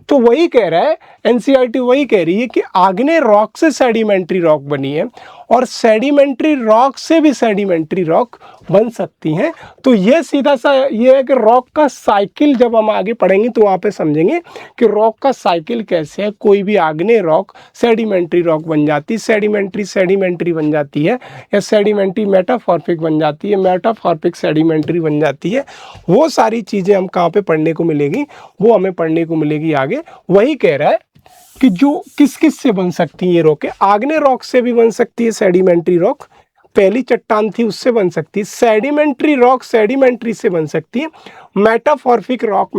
तो वही कह रहा है एनसीईआरटी, वही कह रही है कि आग्नेय रॉक से सेडिमेंट्री रॉक बनी है और सेडिमेंट्री रॉक से भी सेडिमेंट्री रॉक बन सकती हैं। तो ये सीधा सा ये है कि रॉक का साइकिल जब हम आगे पढ़ेंगे तो वहाँ पे समझेंगे कि रॉक का साइकिल कैसे है। कोई भी आग्नेय रॉक सेडिमेंट्री रॉक बन जाती, सेडिमेंट्री बन जाती है, या सेडिमेंट्री मेटामॉर्फिक बन जाती है, मेटामॉर्फिक सेडिमेंट्री बन जाती है। वो सारी चीज़ें हम कहाँ पे पढ़ने को मिलेगी, वो हमें पढ़ने को मिलेगी आगे। वही कह रहा है कि जो किस किस से बन सकती है ये रॉक, आग्नेय रॉक से भी बन सकती है सेडिमेंट्री रॉक, पहली चट्टान थी उससे बन सकती है। सेडिमेंट्री रॉक सेडिमेंट्री से बन सकती है। मेटामॉर्फिक रॉक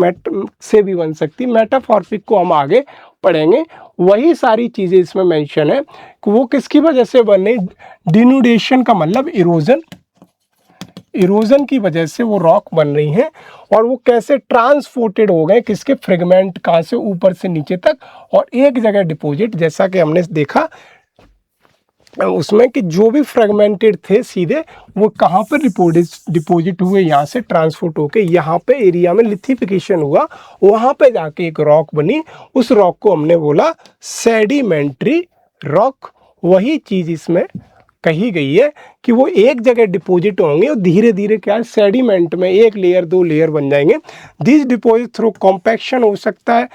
से भी बन सकती है। मेटामॉर्फिक को हम आगे पढ़ेंगे। वही सारी चीज़ें इसमें मेंशन है कि वो किसकी वजह से बने, डिनुडेशन का मतलब इरोजन की वजह से वो रॉक बन रही हैं। और वो कैसे ट्रांसपोर्टेड हो गए, किसके फ्रेगमेंट, कहाँ से, ऊपर से नीचे तक, और एक जगह डिपॉजिट, जैसा कि हमने देखा उसमें कि जो भी फ्रेगमेंटेड थे सीधे वो कहाँ पर डिपॉजिट हुए, यहाँ से ट्रांसपोर्ट होके यहाँ पे एरिया में लिथिफिकेशन हुआ, वहाँ पे जाके एक रॉक बनी। उस रॉक को हमने बोला सेडिमेंट्री रॉक। वही चीज़ इसमें कही गई है कि वो एक जगह डिपॉजिट होंगे और धीरे धीरे क्या है, सेडिमेंट में एक लेयर दो लेयर बन जाएंगे। दिस डिपॉजिट थ्रू कॉम्पैक्शन हो सकता है,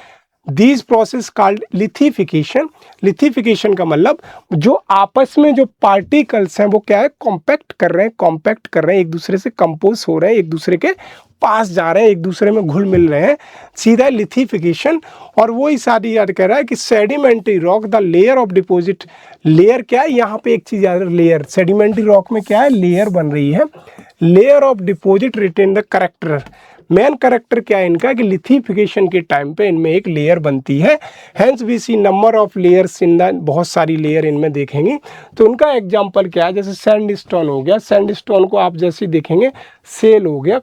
these process called lithification. Lithification का मतलब जो आपस में जो पार्टिकल्स हैं वो क्या है, कॉम्पैक्ट कर रहे हैं, एक दूसरे से कंपोज हो रहे हैं, एक दूसरे के पास जा रहे हैं, एक दूसरे में घुल मिल रहे हैं, सीधा लिथिफिकेशन। और वही सारी याद कह रहा है कि sedimentary rock the layer of deposit. Layer क्या है, यहाँ पे एक चीज याद, लेयर सेडिमेंट्री रॉक में क्या है, लेयर बन रही है, layer of deposit retain the character. Main character क्या है इनका कि लिथिफिकेशन के टाइम पे इनमें एक लेयर बनती है। Hence we see number of layers in the, बहुत सारी लेयर इनमें देखेंगे। तो उनका एग्जांपल क्या है, जैसे सैंडस्टोन हो गया, सैंडस्टोन को आप जैसे देखेंगे, सेल हो गया,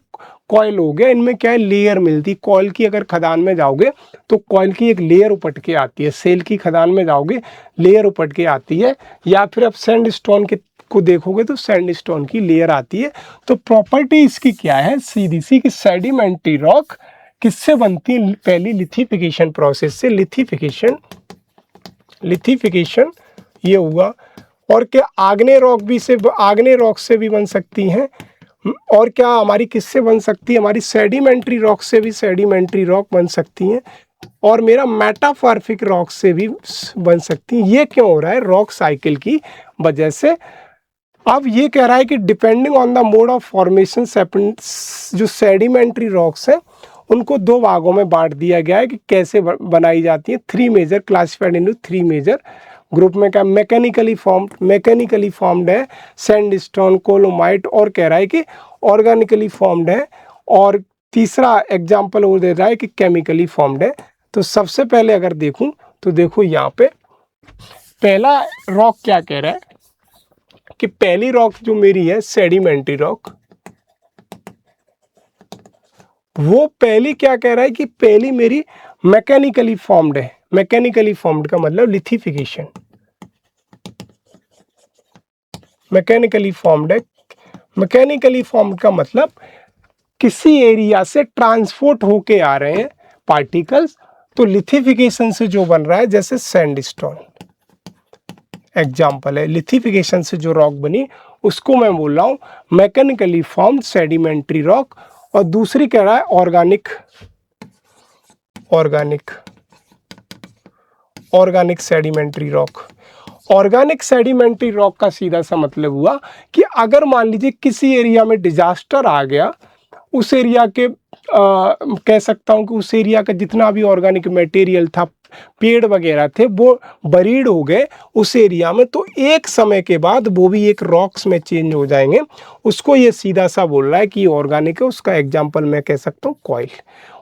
कॉयल हो गया, इनमें क्या है, लेयर मिलती। कॉयल की अगर खदान में जाओगे तो कॉयल की एक लेयर उपट के आती है, सेल की खदान में जाओगे लेयर उपट के आती है, या फिर आप सैंडस्टोन के को देखोगे तो सैंडस्टोन की लेयर आती है। तो प्रॉपर्टी इसकी क्या है, सीधी सी, कि सेडिमेंट्री रॉक किससे बनती है, पहली लिथिफिकेशन प्रोसेस से। लिथिफिकेशन ये हुआ। और क्या आग्नेय रॉक से भी बन सकती हैं। और क्या हमारी किससे बन सकती है, हमारी सेडिमेंट्री रॉक से भी सेडिमेंट्री रॉक बन सकती हैं। और मेरा मेटामॉर्फिक रॉक से भी बन सकती हैं। ये क्यों हो रहा है, रॉक साइकिल की वजह से। अब ये कह रहा है कि depending on the mode of formation, जो सेडिमेंट्री रॉक्स हैं उनको दो भागों में बांट दिया गया है कि कैसे बनाई जाती है। Three major, classified into three major group में। क्या मैकेनिकली फॉर्म्ड है सैंडस्टोन, कोलोमाइट, और कह रहा है कि ऑर्गेनिकली फॉर्म्ड है। और तीसरा एग्जाम्पल वो दे रहा है कि केमिकली फॉर्म्ड है। तो सबसे पहले अगर देखूं तो देखो यहाँ पे पहला रॉक क्या कह रहा है कि पहली रॉक जो मेरी है सेडिमेंट्री रॉक, वो पहली क्या कह रहा है कि पहली मेरी मैकेनिकली फॉर्म्ड है। मैकेनिकली फॉर्म्ड का मतलब लिथिफिकेशन, मैकेनिकली फॉर्म्ड है। मैकेनिकली फॉर्म्ड का मतलब किसी एरिया से ट्रांसपोर्ट होके आ रहे हैं पार्टिकल्स। तो लिथिफिकेशन से जो बन रहा है, जैसे सैंडस्टोन एग्जाम्पल है, लिथिफिकेशन से जो रॉक बनी उसको मैं बोल रहा हूँ मैकेनिकली फॉर्म्ड सेडिमेंट्री रॉक। और दूसरी कह रहा है organic sedimentary rock. Organic sedimentary rock का सीधा सा मतलब हुआ कि अगर मान लीजिए किसी एरिया में डिजास्टर आ गया, उस एरिया के कह सकता हूँ कि उस एरिया का जितना भी ऑर्गेनिक मटेरियल था, पेड़ वगैरह थे, वो बरीड हो गए उस एरिया में, तो एक समय के बाद वो भी एक रॉक्स में चेंज हो जाएंगे। उसको ये सीधा सा बोल रहा है कि ऑर्गेनिक है। उसका एग्जांपल मैं कह सकता हूँ कॉयल।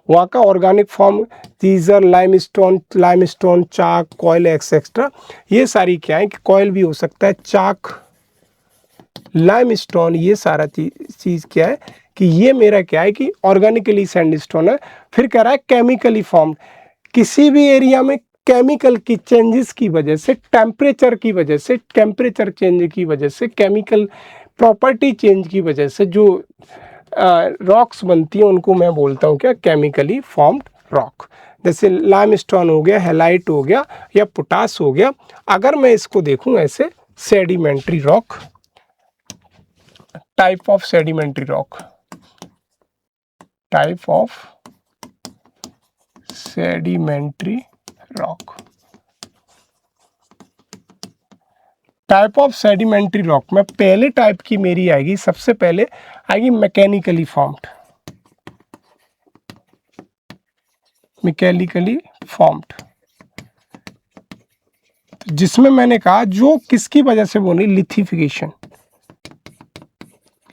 वहाँ का ऑर्गेनिक फॉर्म सीजर, लाइमस्टोन, चाक, कॉयल एक्सेट्रा, ये सारी क्या है कि कॉयल भी हो सकता है, चाक, लाइमस्टोन, ये सारा चीज़ क्या है कि ये मेरा क्या है कि ऑर्गेनिकली सैंडस्टोन है। फिर कह रहा है केमिकली फॉर्म्ड, किसी भी एरिया में केमिकल की चेंजेस की वजह से, टेम्परेचर की वजह से, टेम्परेचर चेंज की वजह से, केमिकल प्रॉपर्टी चेंज की वजह से जो रॉक्स बनती हैं उनको मैं बोलता हूँ क्या, केमिकली फॉर्म्ड रॉक। जैसे लाइमस्टोन हो गया, हैलाइट हो गया, या पोटास हो गया। अगर मैं इसको देखूँ ऐसे, sedimentary rock, type of sedimentary rock, type of sedimentary rock, type of sedimentary rock में पहले टाइप की मेरी आएगी, सबसे पहले आएगी मैकेनिकली फॉर्म्ड, मैकेनिकली फॉर्म्ड, जिसमें मैंने कहा जो किसकी वजह से बनी, लिथिफिकेशन,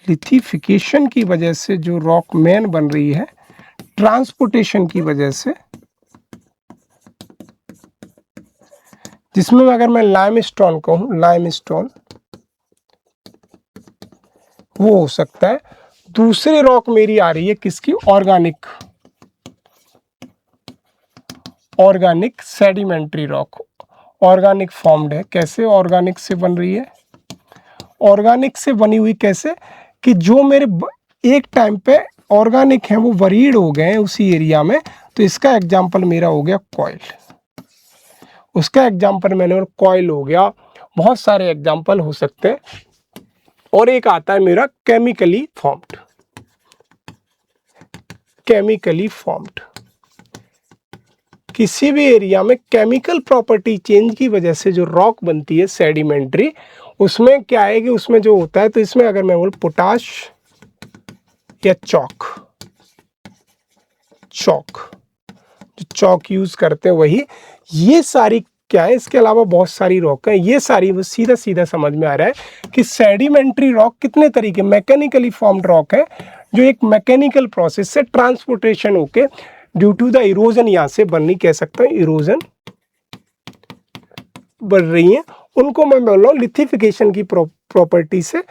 लिथिफिकेशन की वजह से जो रॉक मेन बन रही है, ट्रांसपोर्टेशन की वजह से, जिसमें अगर मैं लाइमस्टोन कहूँ, लाइमस्टोन वो हो सकता है। दूसरी रॉक मेरी आ रही है किसकी, organic sedimentary rock, organic formed है। कैसे ऑर्गेनिक से बन रही है, ऑर्गेनिक से बनी हुई कैसे कि जो मेरे एक टाइम पे ऑर्गेनिक हैं वो वरीड हो गए उसी एरिया में। तो इसका एग्जांपल मेरा हो गया कॉयल, उसका एग्जांपल मैंने कॉयल हो गया। बहुत सारे एग्जांपल हो सकते हैं। और एक आता है मेरा केमिकली फॉर्म्ड, केमिकली फॉर्म्ड, किसी भी एरिया में केमिकल प्रॉपर्टी चेंज की वजह से जो रॉक बनती है सेडिमेंट्री, उसमें क्या है कि उसमें जो होता है, तो इसमें अगर मैं बोलूं पोटाश या चॉक, जो चॉक यूज करते हैं वही, ये सारी क्या है, इसके अलावा बहुत सारी रॉक है, ये सारी वो सीधा सीधा समझ में आ रहा है कि सेडिमेंट्री रॉक कितने तरीके, मैकेनिकली फॉर्म्ड रॉक है जो एक मैकेनिकल प्रोसेस से ट्रांसपोर्टेशन होके ड्यू टू द इरोजन यहाँ से बननी, कह सकता हूँ इरोजन बढ़ रही है, उनको मैं बोल रहा हूँ लिथिफिकेशन की प्रॉपर्टी से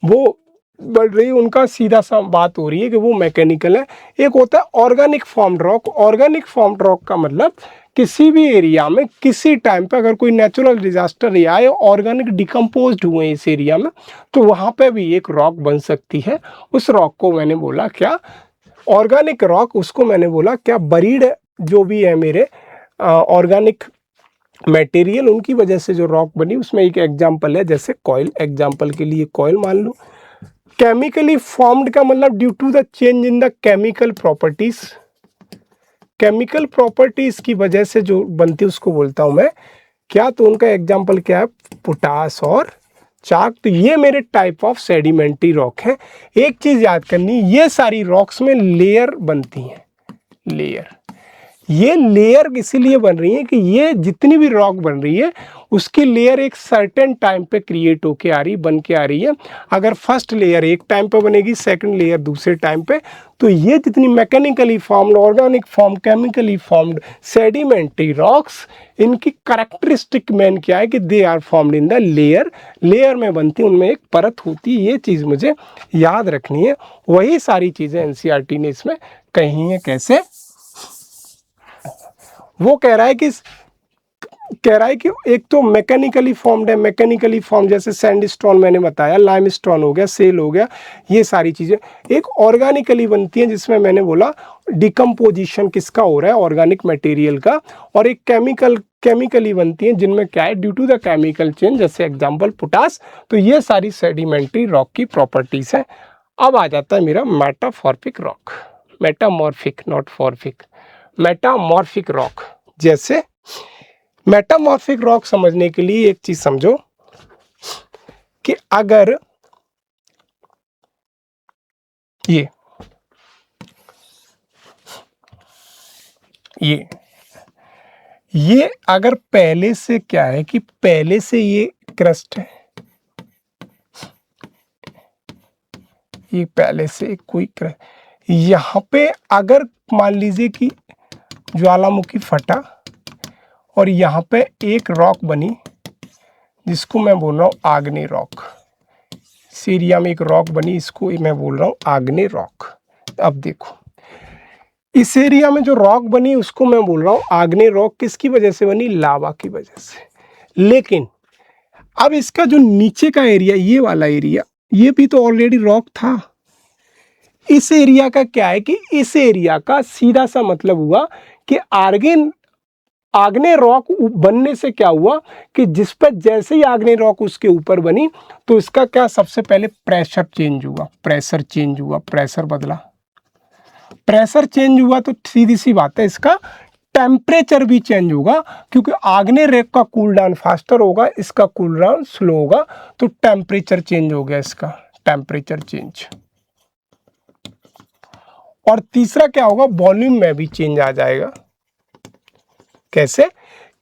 वो बढ़ रही है, उनका सीधा सा बात हो रही है कि वो मैकेनिकल है। एक होता है organic formed rock. Organic formed rock का मतलब किसी भी एरिया में किसी टाइम पे अगर कोई नेचुरल डिजास्टर या ऑर्गेनिक डिकम्पोज्ड हुए इस एरिया में, तो वहाँ पे भी एक रॉक बन सकती है। उस रॉक को मैंने बोला क्या, ऑर्गेनिक रॉक। उसको मैंने बोला क्या, बरीड जो भी है मेरे ऑर्गेनिक मटेरियल, उनकी वजह से जो रॉक बनी, उसमें एक एग्जांपल है जैसे कॉयल। एग्जांपल के लिए कॉयल मान लो। केमिकली फॉर्म्ड का मतलब due to the change in the chemical properties, chemical properties की वजह से जो बनती है उसको बोलता हूं मैं क्या, तो उनका एग्जांपल क्या है, पोटास और चाक। तो ये मेरे टाइप ऑफ सेडिमेंट्री रॉक है। एक चीज याद करनी, ये सारी रॉक्स में लेयर बनती हैं, लेयर। ये लेयर इसीलिए बन रही है कि ये जितनी भी रॉक बन रही है उसकी लेयर एक सर्टेन टाइम पे क्रिएट होके आ रही, बन के आ रही है। अगर फर्स्ट लेयर एक टाइम पे बनेगी, सेकंड लेयर दूसरे टाइम पे, तो ये जितनी mechanically formed, organic form, chemically formed sedimentary rocks, इनकी करेक्टरिस्टिक मेन क्या है कि they are formed in the layer. Layer में बनती, उनमें एक परत होती है। ये चीज़ मुझे याद रखनी है। वही सारी चीज़ें एनसीईआरटी ने इसमें कही हैं। कैसे, वो कह रहा है कि एक तो मैकेनिकली फॉर्म्ड है, मैकेनिकली फॉर्म जैसे सैंडस्टोन मैंने बताया, लाइमस्टोन हो गया, सेल हो गया, ये सारी चीज़ें। एक ऑर्गेनिकली बनती है जिसमें मैंने बोला डिकम्पोजिशन किसका हो रहा है, ऑर्गेनिक मटेरियल का। और एक केमिकली बनती है जिनमें क्या है, due to the chemical change, जैसे एग्जाम्पल पोटास। तो ये सारी सेडिमेंट्री रॉक की प्रॉपर्टीज हैं। अब आ जाता है मेरा metamorphic rock, metamorphic not phorphic, metamorphic rock. जैसे मेटामॉर्फिक रॉक समझने के लिए एक चीज समझो कि अगर ये अगर पहले से क्या है कि पहले से ये क्रस्ट है, ये पहले से कोई क्रस्ट, यहाँ पे अगर मान लीजिए कि ज्वालामुखी फटा और यहाँ पे एक रॉक बनी जिसको मैं बोल रहा हूँ आग्नेय रॉक। सीरिया में एक रॉक बनी, इसको मैं बोल रहा हूँ आग्नेय रॉक। अब देखो, इस एरिया में जो रॉक बनी उसको मैं बोल रहा हूँ आग्नेय रॉक। किसकी वजह से बनी, लावा की वजह से। लेकिन अब इसका जो नीचे का एरिया, ये वाला एरिया, ये भी तो ऑलरेडी रॉक था। इस एरिया का क्या है कि इस एरिया का सीधा सा मतलब हुआ कि आग्नेय रॉक बनने से क्या हुआ कि जिस पर जैसे ही आग्नेय रॉक उसके ऊपर बनी, तो इसका क्या, सबसे पहले प्रेशर चेंज हुआ, प्रेशर चेंज हुआ, प्रेशर बदला। प्रेशर चेंज हुआ तो सीधी सी बात है, इसका टेम्परेचर भी चेंज होगा, क्योंकि आग्नेय रॉक का कूल डाउन फास्टर होगा, इसका कूल डाउन स्लो होगा। तो टेम्परेचर चेंज हो गया, इसका टेम्परेचर चेंज। और तीसरा क्या होगा, वॉल्यूम में भी चेंज आ जाएगा। कैसे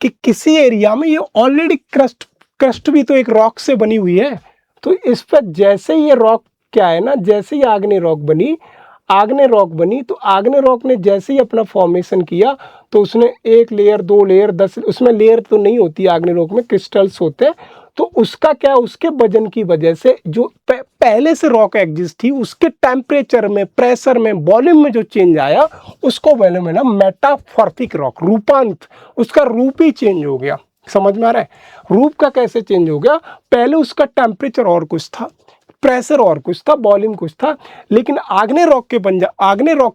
कि किसी एरिया में ये ऑलरेडी क्रस्ट भी तो एक रॉक से बनी हुई है, तो इस पर जैसे ये रॉक क्या है ना, जैसे ही आग्नेय रॉक बनी, तो आग्नेय रॉक ने जैसे ही अपना फॉर्मेशन किया, तो उसने एक लेयर, 2 लेयर, 10, उसमें लेयर तो नहीं होती आग्नेय रॉक में, क्रिस्टल्स होते हैं। तो उसका क्या, उसके वजन की वजह से जो पहले से रॉक एग्जिस्ट थी, उसके टेम्परेचर में, प्रेशर में, वॉल्यूम में जो चेंज आया, उसको वॉल्यूम है ना मेटामॉर्फिक रॉक, रूपांत, उसका रूप ही चेंज हो गया। समझ में आ रहा है, रूप का कैसे चेंज हो गया, पहले उसका टेम्परेचर और कुछ था, प्रेशर और कुछ था, वॉल्यूम कुछ था, लेकिन आग्नेय रॉक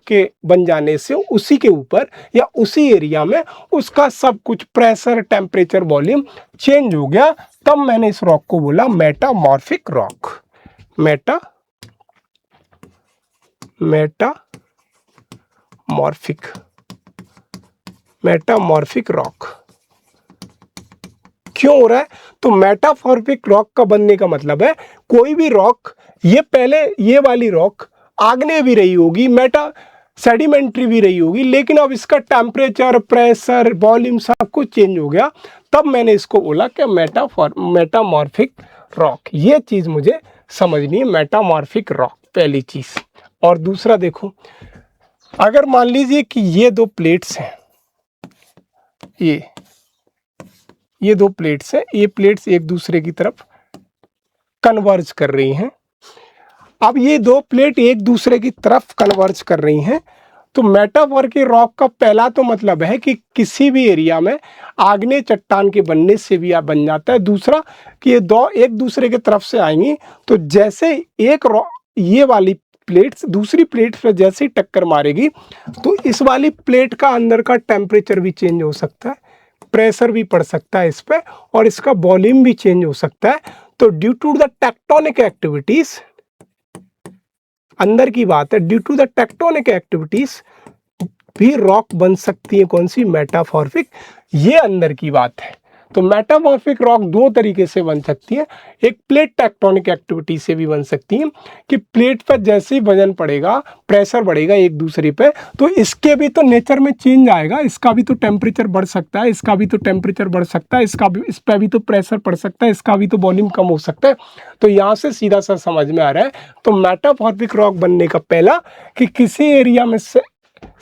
के बन जाने से उसी के ऊपर या उसी एरिया में उसका सब कुछ प्रेशर, टेम्परेचर, वॉल्यूम चेंज हो गया। तब मैंने इस रॉक को बोला metamorphic rock. Metamorphic metamorphic rock. क्यों हो रहा है? तो मेटामॉर्फिक रॉक का बनने का मतलब है कोई भी रॉक, ये पहले ये वाली रॉक आग्नेय भी रही होगी, सेडिमेंट्री भी रही होगी, लेकिन अब इसका टेम्परेचर, प्रेशर, वॉल्यूम सब कुछ चेंज हो गया, तब मैंने इसको बोला कि मेटामॉर्फिक रॉक। ये चीज मुझे समझनी है, मेटामॉर्फिक रॉक पहली चीज। और दूसरा देखो, अगर मान लीजिए कि ये दो प्लेट्स हैं, ये दो प्लेट्स हैं, ये प्लेट्स एक दूसरे की तरफ कन्वर्ज कर रही हैं। अब ये दो प्लेट एक दूसरे की तरफ कन्वर्ज कर रही हैं, तो मेटामॉर्फिक रॉक का पहला तो मतलब है कि किसी भी एरिया में आग्नेय चट्टान के बनने से भी बन जाता है। दूसरा कि ये दो एक दूसरे की तरफ से आएंगी, तो जैसे ये वाली प्लेट्स दूसरी प्लेट पर जैसे ही टक्कर मारेगी, तो इस वाली प्लेट का अंदर का टेम्परेचर भी चेंज हो सकता है, प्रेशर भी पड़ सकता है इस पर, और इसका वॉल्यूम भी चेंज हो सकता है। तो due to the tectonic activities, अंदर की बात है, due to the tectonic activities भी रॉक बन सकती है। कौन सी? मेटामॉर्फिक। ये अंदर की बात है। तो मेटामॉर्फिक रॉक दो तरीके से बन सकती है। एक प्लेट टेक्टोनिक एक्टिविटी से भी बन सकती है कि प्लेट पर जैसे ही वजन पड़ेगा, प्रेशर बढ़ेगा एक दूसरे पे, तो इसके भी तो नेचर में चेंज आएगा, इसका भी तो टेम्परेचर बढ़ सकता है, इसका भी तो टेम्परेचर बढ़ सकता है, इसका भी, इस पर भी तो प्रेशर पड़ सकता है, इसका भी तो वॉल्यूम कम हो सकता है। तो यहाँ से सीधा सा समझ में आ रहा है, तो मेटामॉर्फिक रॉक बनने का पहला कि किसी एरिया में से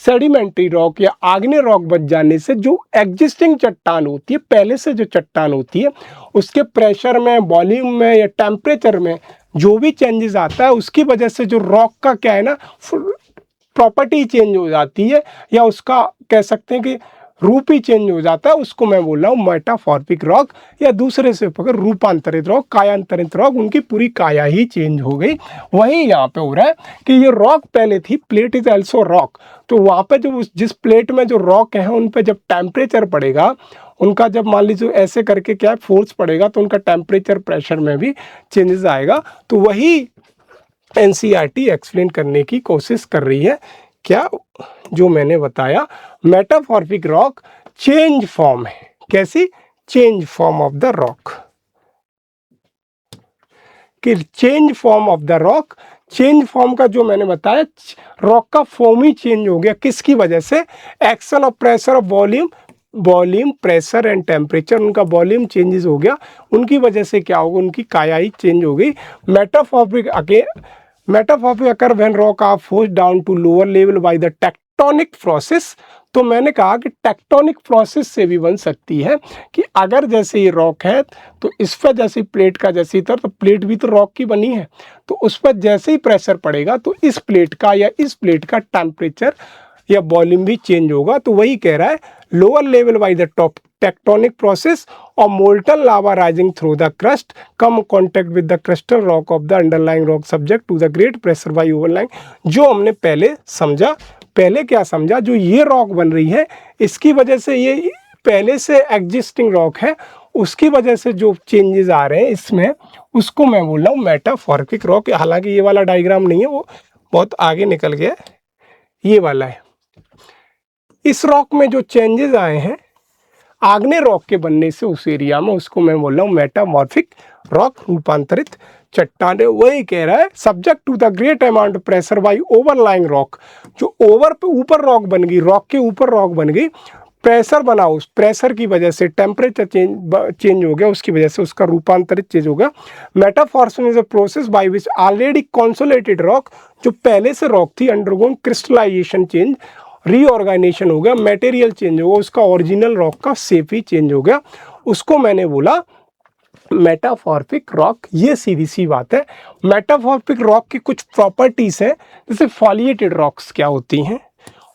सेडिमेंट्री रॉक या आग्नेय रॉक बन जाने से जो एग्जिस्टिंग चट्टान होती है, पहले से जो चट्टान होती है, उसके प्रेशर में, वॉल्यूम में या टेम्परेचर में जो भी चेंजेस आता है, उसकी वजह से जो रॉक का क्या है ना, प्रॉपर्टी चेंज हो जाती है, या उसका कह सकते हैं कि रूप ही चेंज हो जाता है। उसको मैं बोल रहा हूँ मेटामॉर्फिक रॉक, या दूसरे से पकड़ रूपांतरित रॉक, कायांतरित रॉक, उनकी पूरी काया ही चेंज हो गई। वही यहाँ पे हो रहा है कि ये रॉक पहले थी, प्लेट इज ऑल्सो रॉक, तो वहाँ पे जो जिस प्लेट में जो रॉक है उन पे जब टेम्परेचर पड़ेगा, उनका जब मान लीजिए ऐसे करके क्या फोर्स पड़ेगा, तो उनका टेम्परेचर, प्रेशर में भी चेंजेस आएगा। तो वही एनसीईआरटी एक्सप्लेन करने की कोशिश कर रही है। क्या? जो मैंने बताया, मेटामॉर्फिक रॉक चेंज फॉर्म है। कैसी? Change form of the rock, कि change form of the rock, change form का जो मैंने बताया, रॉक का फॉर्म ही चेंज हो गया। किसकी वजह से? Action of pressure of volume, pressure and temperature, उनका वॉल्यूम चेंजेस हो गया, उनकी वजह से क्या होगा, उनकी काया ही चेंज हो गई। Metamorphic occur when rock are forced down to lower level by the tectonic process. तो मैंने कहा कि टेक्टोनिक प्रोसेस से भी बन सकती है, कि अगर जैसे ये रॉक है, तो इस पर जैसे प्लेट का जैसे इधर, तो प्लेट भी तो रॉक की बनी है, तो उस पर जैसे ही प्रेशर पड़ेगा, तो इस प्लेट का या इस प्लेट का टेम्परेचर या वॉल्यूम भी चेंज होगा। तो वही कह रहा है, lower level by the top tectonic process और molten lava rising through the crust come contact with the crystal rock of the underlying rock subject to the great pressure by overlying. जो हमने पहले समझा, पहले क्या समझा, जो ये रॉक बन रही है, इसकी वजह से, ये पहले से एग्जिस्टिंग रॉक है, उसकी वजह से जो चेंजेस आ रहे हैं इसमें, उसको मैं बोल रहा हूँ मेटामॉर्फिक रॉक। हालांकि ये वाला डायग्राम नहीं है, वो बहुत आगे निकल गया, ये वाला है। इस रॉक में जो चेंजेस आए हैं आग्नेय रॉक के बनने से उस एरिया में, उसको मैं बोल रहा हूँ मेटामॉर्फिक रॉक, रूपांतरित चट्टान। वही कह रहा है, subject to the great amount of pressure by overlying rock, जो ऊपर रॉक बन गई, रॉक के ऊपर रॉक बन गई, प्रेशर बना, उस प्रेशर की वजह से टेम्परेचर चेंज हो गया, उसकी वजह से उसका रूपांतरित चेंज हो गया। Metamorphism is a process by which already consolidated rock, जो पहले से रॉक थी, अंडरगोइंग क्रिस्टलाइजेशन चेंज, रीऑर्गेनाइजेशन हो गया, मटेरियल चेंज हो गया, उसका ओरिजिनल रॉक का शेप ही चेंज हो गया, उसको मैंने बोला मेटामॉर्फिक रॉक। ये सीधी सी बात है। मेटामॉर्फिक रॉक की कुछ प्रॉपर्टीज हैं, जैसे फॉलिएटेड रॉक्स क्या होती हैं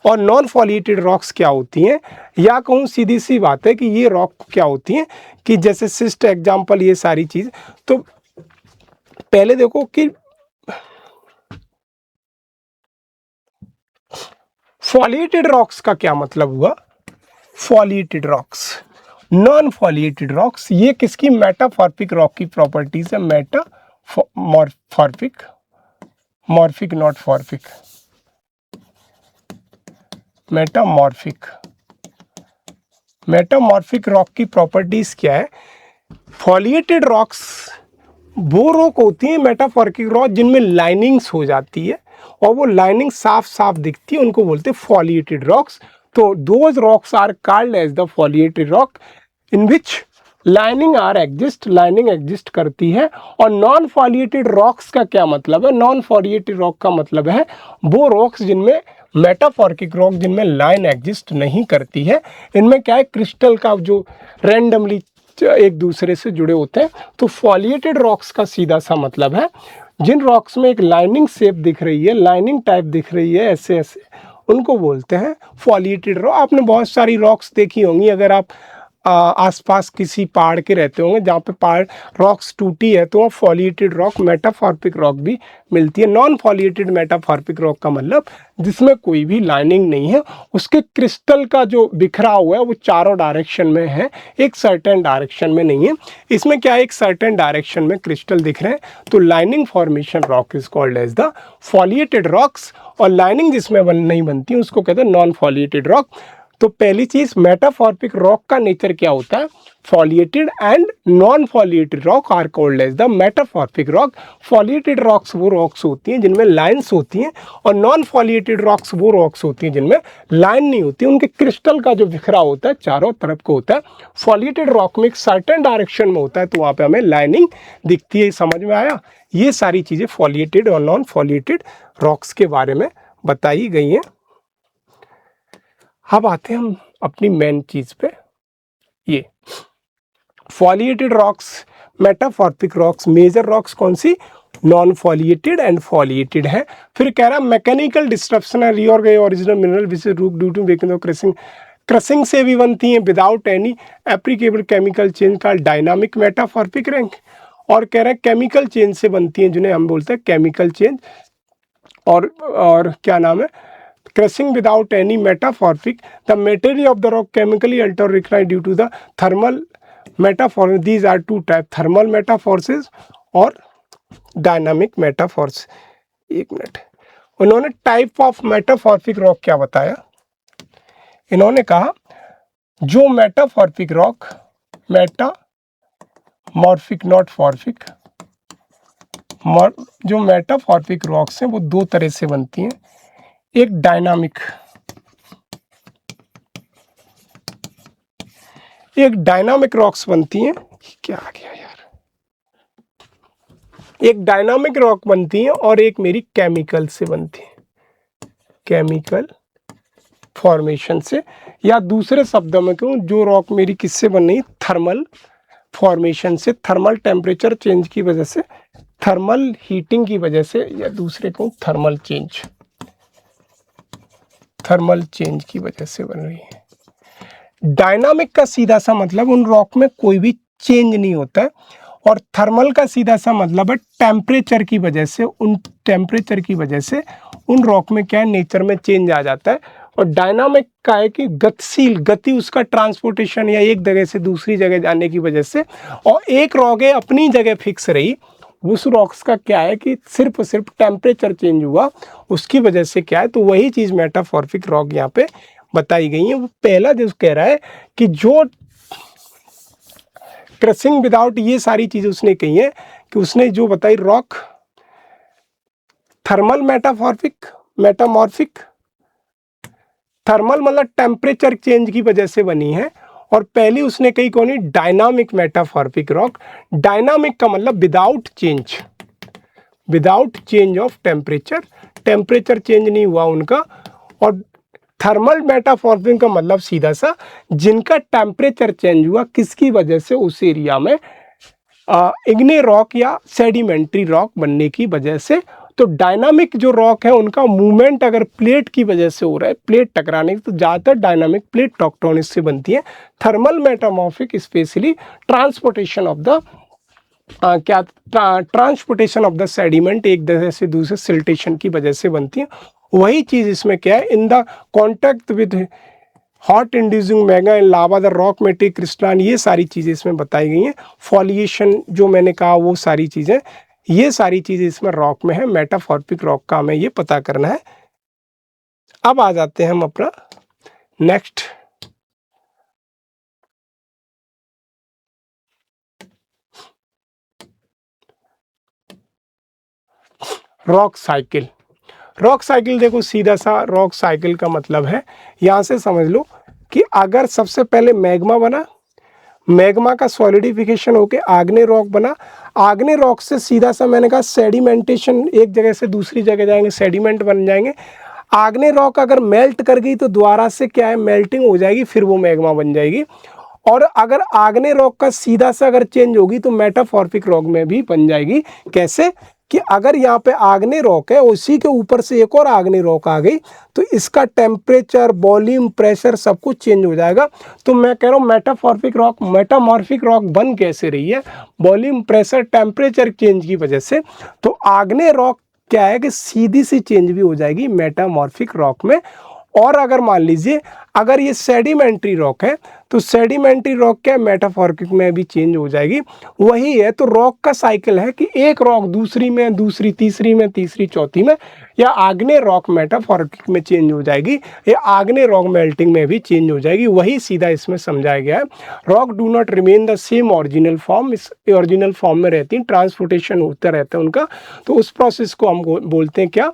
और नॉन फॉलिएटेड रॉक्स क्या होती हैं, या कहूँ सीधी सी बात है कि ये रॉक क्या होती हैं, कि जैसे सिस्ट एग्जाम्पल, ये सारी चीज। तो पहले देखो कि फॉलिएटेड रॉक्स का क्या मतलब हुआ, foliated rocks, non foliated rocks, ये किसकी? मेटामॉर्फिक रॉक की प्रॉपर्टीज है। Metamorphic, morphic not phorphic, metamorphic metamorphic rock की प्रॉपर्टीज क्या है? फॉलिएटेड रॉक्स वो रॉक होती है मेटामॉर्फिक रॉक जिनमें लाइनिंग्स हो जाती है और वो लाइनिंग साफ साफ दिखती है, उनको बोलते हैं फॉलिएटेड रॉक्स। तो those rocks are called as the foliated rock in which lining exist करती है। और नॉन फॉलिएटेड रॉक्स का क्या मतलब है? नॉन फॉलिएटेड रॉक का मतलब है वो रॉक्स जिनमें मेटामॉर्फिक रॉक जिनमें लाइन एग्जिस्ट नहीं करती है। इनमें क्या है, क्रिस्टल का जो रैंडमली एक दूसरे से जुड़े होते हैं। तो फॉलिएटेड रॉक्स का सीधा सा मतलब है जिन रॉक्स में एक लाइनिंग शेप दिख रही है, लाइनिंग टाइप दिख रही है ऐसे ऐसे, उनको बोलते हैं फॉलिएटेड रॉक। आपने बहुत सारी रॉक्स देखी होंगी अगर आप आसपास किसी पहाड़ के रहते होंगे जहाँ पे पहाड़ रॉक्स टूटी है तो वहाँ फॉलिएटेड रॉक मेटामॉर्फिक रॉक भी मिलती है। नॉन फॉलिएटेड मेटामॉर्फिक रॉक का मतलब जिसमें कोई भी लाइनिंग नहीं है, उसके क्रिस्टल का जो बिखरा हुआ है वो चारों डायरेक्शन में है, एक सर्टेन डायरेक्शन में नहीं है। इसमें क्या है, एक सर्टेन डायरेक्शन में क्रिस्टल दिख रहे हैं, तो lining formation rock is called as the foliated rocks. और लाइनिंग जिसमें नहीं बनती उसको कहते हैं नॉन फॉलिएटेड रॉक। तो पहली चीज, मेटामॉर्फिक रॉक का नेचर क्या होता है? Foliated and non foliated rock are called as the metamorphic rock. Foliated rocks वो रॉक्स होती हैं जिनमें लाइंस होती हैं और नॉन फॉलिएटेड रॉक्स वो रॉक्स होती हैं जिनमें लाइन नहीं होती, उनके क्रिस्टल का जो बिखरा होता है चारों तरफ को होता है। फॉलिएटेड रॉक में एक सर्टेन डायरेक्शन में होता है तो वहाँ पे हमें लाइनिंग दिखती है। समझ में आया? ये सारी चीज़ें फॉलिएटेड और नॉन फॉलिएटेड रॉक्स के बारे में बताई गई हैं। अब आते हैं हम अपनी मेन चीज पे, ये foliated rocks, metamorphic rocks, major rocks कौन सी? नॉन फॉलिएटेड एंड फॉलिएटेड है। फिर कह रहा मैकेनिकल डिस्ट्रप्शन है original mineral which rock due to breaking of crushing. Crushing से भी बनती हैं without any applicable chemical change का डायनामिक मेटामॉर्फिक रैंक। और कह रहे हैं केमिकल चेंज से बनती हैं जिन्हें हम बोलते हैं केमिकल चेंज। और क्या नाम है? Crushing without any metamorphic, the material of the rock chemically alter or decline due to the thermal metamorphosis. These are two types: thermal metamorphosis और dynamic metamorphosis। एक मिनट, उन्होंने टाइप ऑफ मेटामॉर्फिक रॉक क्या बताया? इन्होंने कहा जो metamorphic rock, metamorphic not फॉर्फिक, जो metamorphic rocks हैं वो दो तरह से बनती हैं। एक डायनामिक रॉक्स बनती हैं। क्या आ गया यार? एक डायनामिक रॉक बनती है और एक मेरी केमिकल से बनती है, केमिकल फॉर्मेशन से। या दूसरे शब्दों में कहूँ, जो रॉक मेरी किससे बन रही है? थर्मल फॉर्मेशन से, थर्मल टेम्परेचर चेंज की वजह से, थर्मल हीटिंग की वजह से, या दूसरे कहूँ थर्मल चेंज की वजह से बन रही है। डायनामिक का सीधा सा मतलब उन रॉक में कोई भी चेंज नहीं होता है, और थर्मल का सीधा सा मतलब है टेम्परेचर की वजह से, उन रॉक में क्या है, नेचर में चेंज आ जाता है। और डायनामिक का है कि गतिशील, गति उसका ट्रांसपोर्टेशन या एक जगह से दूसरी जगह जाने की वजह से। और एक रॉक है अपनी जगह फिक्स रही, उस रॉक्स का क्या है कि सिर्फ टेम्परेचर चेंज हुआ उसकी वजह से क्या है, तो वही चीज़ मेटामॉर्फिक रॉक यहाँ पे बताई गई है। वो पहला जो कह रहा है कि जो क्रशिंग विदाउट, ये सारी चीज़ें उसने कही है कि उसने जो बताई रॉक थर्मल मेटामॉर्फिक, थर्मल मतलब टेम्परेचर चेंज की वजह से बनी है। और पहली उसने कही कौन? Dynamic metamorphic rock. डायनामिक का मतलब without change of temperature change नहीं हुआ उनका। और थर्मल मेटामॉर्फिक का मतलब सीधा सा जिनका टेम्परेचर चेंज हुआ, किसकी वजह से? उस एरिया में इग्ने रॉक या सेडिमेंट्री रॉक बनने की वजह से। तो डायनामिक जो रॉक है उनका मूवमेंट अगर प्लेट की वजह से हो रहा है, प्लेट टकराने की, तो ज़्यादातर डायनामिक प्लेट टेक्टोनिक से बनती है। Thermal metamorphic specially transportation of the sediment एक जगह से दूसरे सिल्टेशन की वजह से बनती है। वही चीज़ इसमें क्या है, in the contact with hot inducing magma in lava the rock material crystalline, ये सारी चीज़ें इसमें बताई गई हैं। फॉलिएशन जो मैंने कहा वो सारी चीज़ें, ये सारी चीज़ें इसमें रॉक में है। मेटामॉर्फिक रॉक का हमें ये पता करना है। अब आ जाते हैं हम अपना next rock cycle. Rock cycle देखो सीधा सा रॉक साइकिल का मतलब है, यहाँ से समझ लो कि अगर सबसे पहले मैग्मा बना, मैग्मा का सॉलिडिफिकेशन होके आग्नेय रॉक बना, आग्नेय रॉक से सीधा सा मैंने कहा सेडिमेंटेशन, एक जगह से दूसरी जगह जाएंगे, सेडिमेंट बन जाएंगे। आग्नेय रॉक अगर मेल्ट कर गई तो दोबारा से क्या है, मेल्टिंग हो जाएगी, फिर वो मैग्मा बन जाएगी। और अगर आग्नेय रॉक का सीधा सा अगर चेंज होगी तो मेटामॉर्फिक रॉक में भी बन जाएगी। कैसे कि अगर यहाँ पे आग्नेय रॉक है, उसी के ऊपर से एक और आग्नेय रॉक आ गई तो इसका टेम्परेचर, वॉल्यूम, प्रेशर सब कुछ चेंज हो जाएगा। तो मैं कह रहा हूँ मेटामॉर्फिक रॉक बन कैसे रही है, वॉल्यूम, प्रेशर, टेम्परेचर चेंज की वजह से। तो आग्नेय रॉक क्या है कि सीधी सी चेंज भी हो जाएगी मेटामॉर्फिक रॉक में। और अगर मान लीजिए अगर ये सेडिमेंट्री रॉक है तो सेडिमेंट्री रॉक क्या है, मेटामॉर्फिक में भी चेंज हो जाएगी। वही है, तो रॉक का साइकिल है कि एक रॉक दूसरी में, दूसरी तीसरी में, तीसरी चौथी में, या आग्नेय रॉक मेटामॉर्फिक में चेंज हो जाएगी, या आग्नेय रॉक मेल्टिंग में भी चेंज हो जाएगी। वही सीधा इसमें समझाया गया है। Rock do not remain the same original form, इस ओरिजिनल फॉर्म में रहती हैं, ट्रांसपोर्टेशन होता रहता है उनका। तो उस प्रोसेस को हम बोलते हैं क्या,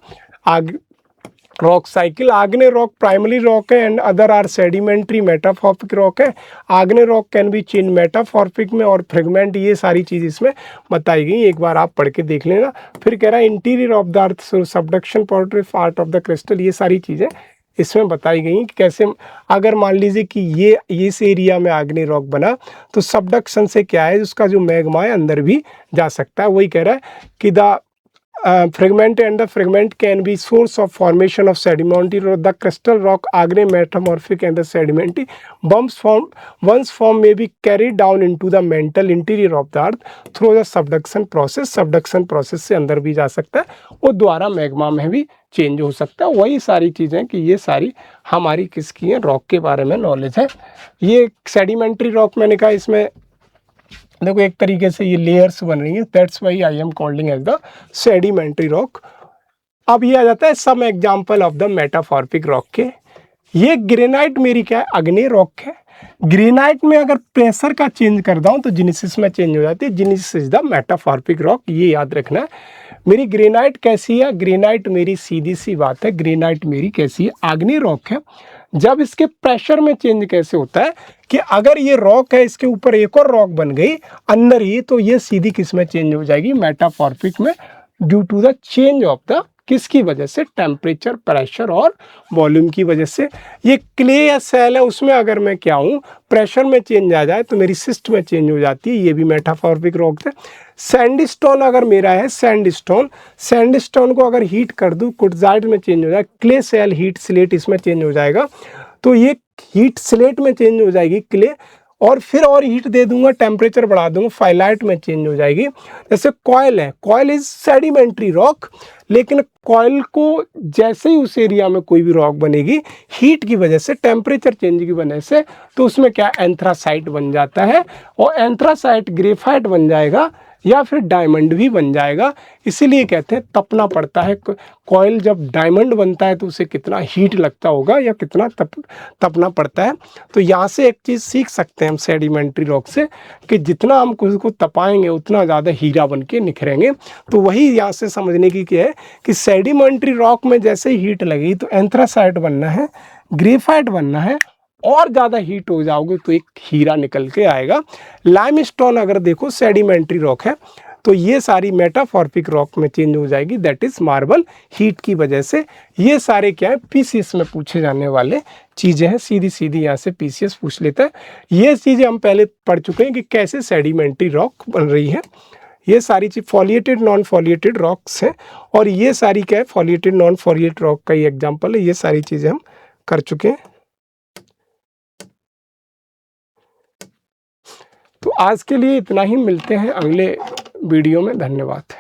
रॉक साइकिल। आग्नेय रॉक प्राइमरी रॉक है and other are sedimentary metamorphic rock है। आग्नेय rock can be change metamorphic में, और फ्रेगमेंट, ये सारी चीज़ इसमें बताई गई। एक बार आप पढ़ के देख लेना। फिर कह रहा है interior of the earth, subduction, portray, part of the crystal, ये सारी चीज़ें इसमें बताई गई कि कैसे अगर मान लीजिए कि ये इस एरिया में आग्नेय रॉक बना तो सबडक्शन से क्या है, उसका जो मैग्मा है अंदर भी जा सकता है। वही कह रहा है कि the fragment and the fragment can be source of formation of sedimentary rock. The crystal rock agne metamorphic and the sedimentary once formed may be carried down into the mantle interior of the earth through the subduction process. subduction process से अंदर भी जा सकता है, वो द्वारा magma में भी चेंज हो सकता है। वही सारी चीज़ें कि ये सारी हमारी किसकी है, रॉक के बारे में नॉलेज है। ये सेडिमेंट्री रॉक मैंने कहा, इसमें देखो एक तरीके से ये लेयर्स बन रही हैं, that's why I am calling as the sedimentary rock. अब ये आ जाता है some example of the metamorphic rock के। ये ग्रेनाइट मेरी क्या है, आग्नेय रॉक है। ग्रेनाइट में अगर प्रेशर का चेंज कर दूं तो जिनेसिस में चेंज हो जाती है। जिनेसिस इज द मेटामॉर्फिक रॉक, ये याद रखना है। मेरी ग्रेनाइट कैसी है, ग्रेनाइट मेरी सीधी सी बात है, ग्रेनाइट मेरी कैसी है, आग्नेय रॉक है। जब इसके प्रेशर में चेंज कैसे होता है कि अगर ये रॉक है, इसके ऊपर एक और रॉक बन गई अंदर ही, तो ये सीधी किस में चेंज हो जाएगी, मेटामॉर्फिक में, due to the change of the, किसकी वजह से, टेम्परेचर, प्रेशर और वॉल्यूम की वजह से। ये क्ले या सेल है, उसमें अगर मैं क्या हूँ, प्रेशर में चेंज आ जाए तो मेरी सिस्ट में चेंज हो जाती है, ये भी मेटामॉर्फिक रॉक है। सैंडस्टोन अगर मेरा है, सैंडस्टोन को अगर हीट कर दूँ, क्वार्ट्जाइट में चेंज हो जाए, क्ले सेल हीट स्लेट इसमें चेंज हो जाएगा, तो ये हीट स्लेट में चेंज हो जाएगी क्ले, और फिर और हीट दे दूंगा, टेम्परेचर बढ़ा दूंगा, फाइलाइट में चेंज हो जाएगी। जैसे कॉयल है, कॉयल इज सेडिमेंट्री रॉक, लेकिन कॉयल को जैसे ही उस एरिया में कोई भी रॉक बनेगी, हीट की वजह से, टेम्परेचर चेंज की वजह से, तो उसमें क्या एंथ्रासाइट बन जाता है, और एंथ्रासाइट ग्रेफाइट बन जाएगा, या फिर डायमंड भी बन जाएगा। इसीलिए कहते हैं तपना पड़ता है। कॉयल जब डायमंड बनता है तो उसे कितना हीट लगता होगा, या कितना तपना पड़ता है। तो यहाँ से एक चीज़ सीख सकते हैं हम सेडिमेंट्री रॉक से, कि जितना हम उसको तपाएंगे उतना ज़्यादा हीरा बन के निखरेंगे। तो वही यहाँ से समझने की क्या है कि सेडिमेंट्री रॉक में जैसे ही हीट लगी तो एंथ्रासाइट बनना है, ग्रेफाइट बनना है, और ज़्यादा हीट हो जाओगे तो एक हीरा निकल के आएगा। लाइमस्टोन अगर देखो सेडिमेंट्री रॉक है, तो ये सारी मेटामॉर्फिक रॉक में चेंज हो जाएगी, दैट इज़ मार्बल, हीट की वजह से। ये सारे क्या है, पीसीएस में पूछे जाने वाले चीज़ें हैं, सीधी सीधी यहाँ से पीसीएस पूछ लेता है। ये चीज़ें हम पहले पढ़ चुके हैं कि कैसे सेडिमेंट्री रॉक बन रही है। ये सारी चीज़ फॉलिएटेड, नॉन फॉलिएटेड रॉक्स हैं, और ये सारी क्या है, फॉलिएटेड, नॉन फॉलिएटेड रॉक का ही एग्जाम्पल है। ये सारी चीज़ें हम कर चुके हैं। तो आज के लिए इतना ही, मिलते हैं अगले वीडियो में। धन्यवाद।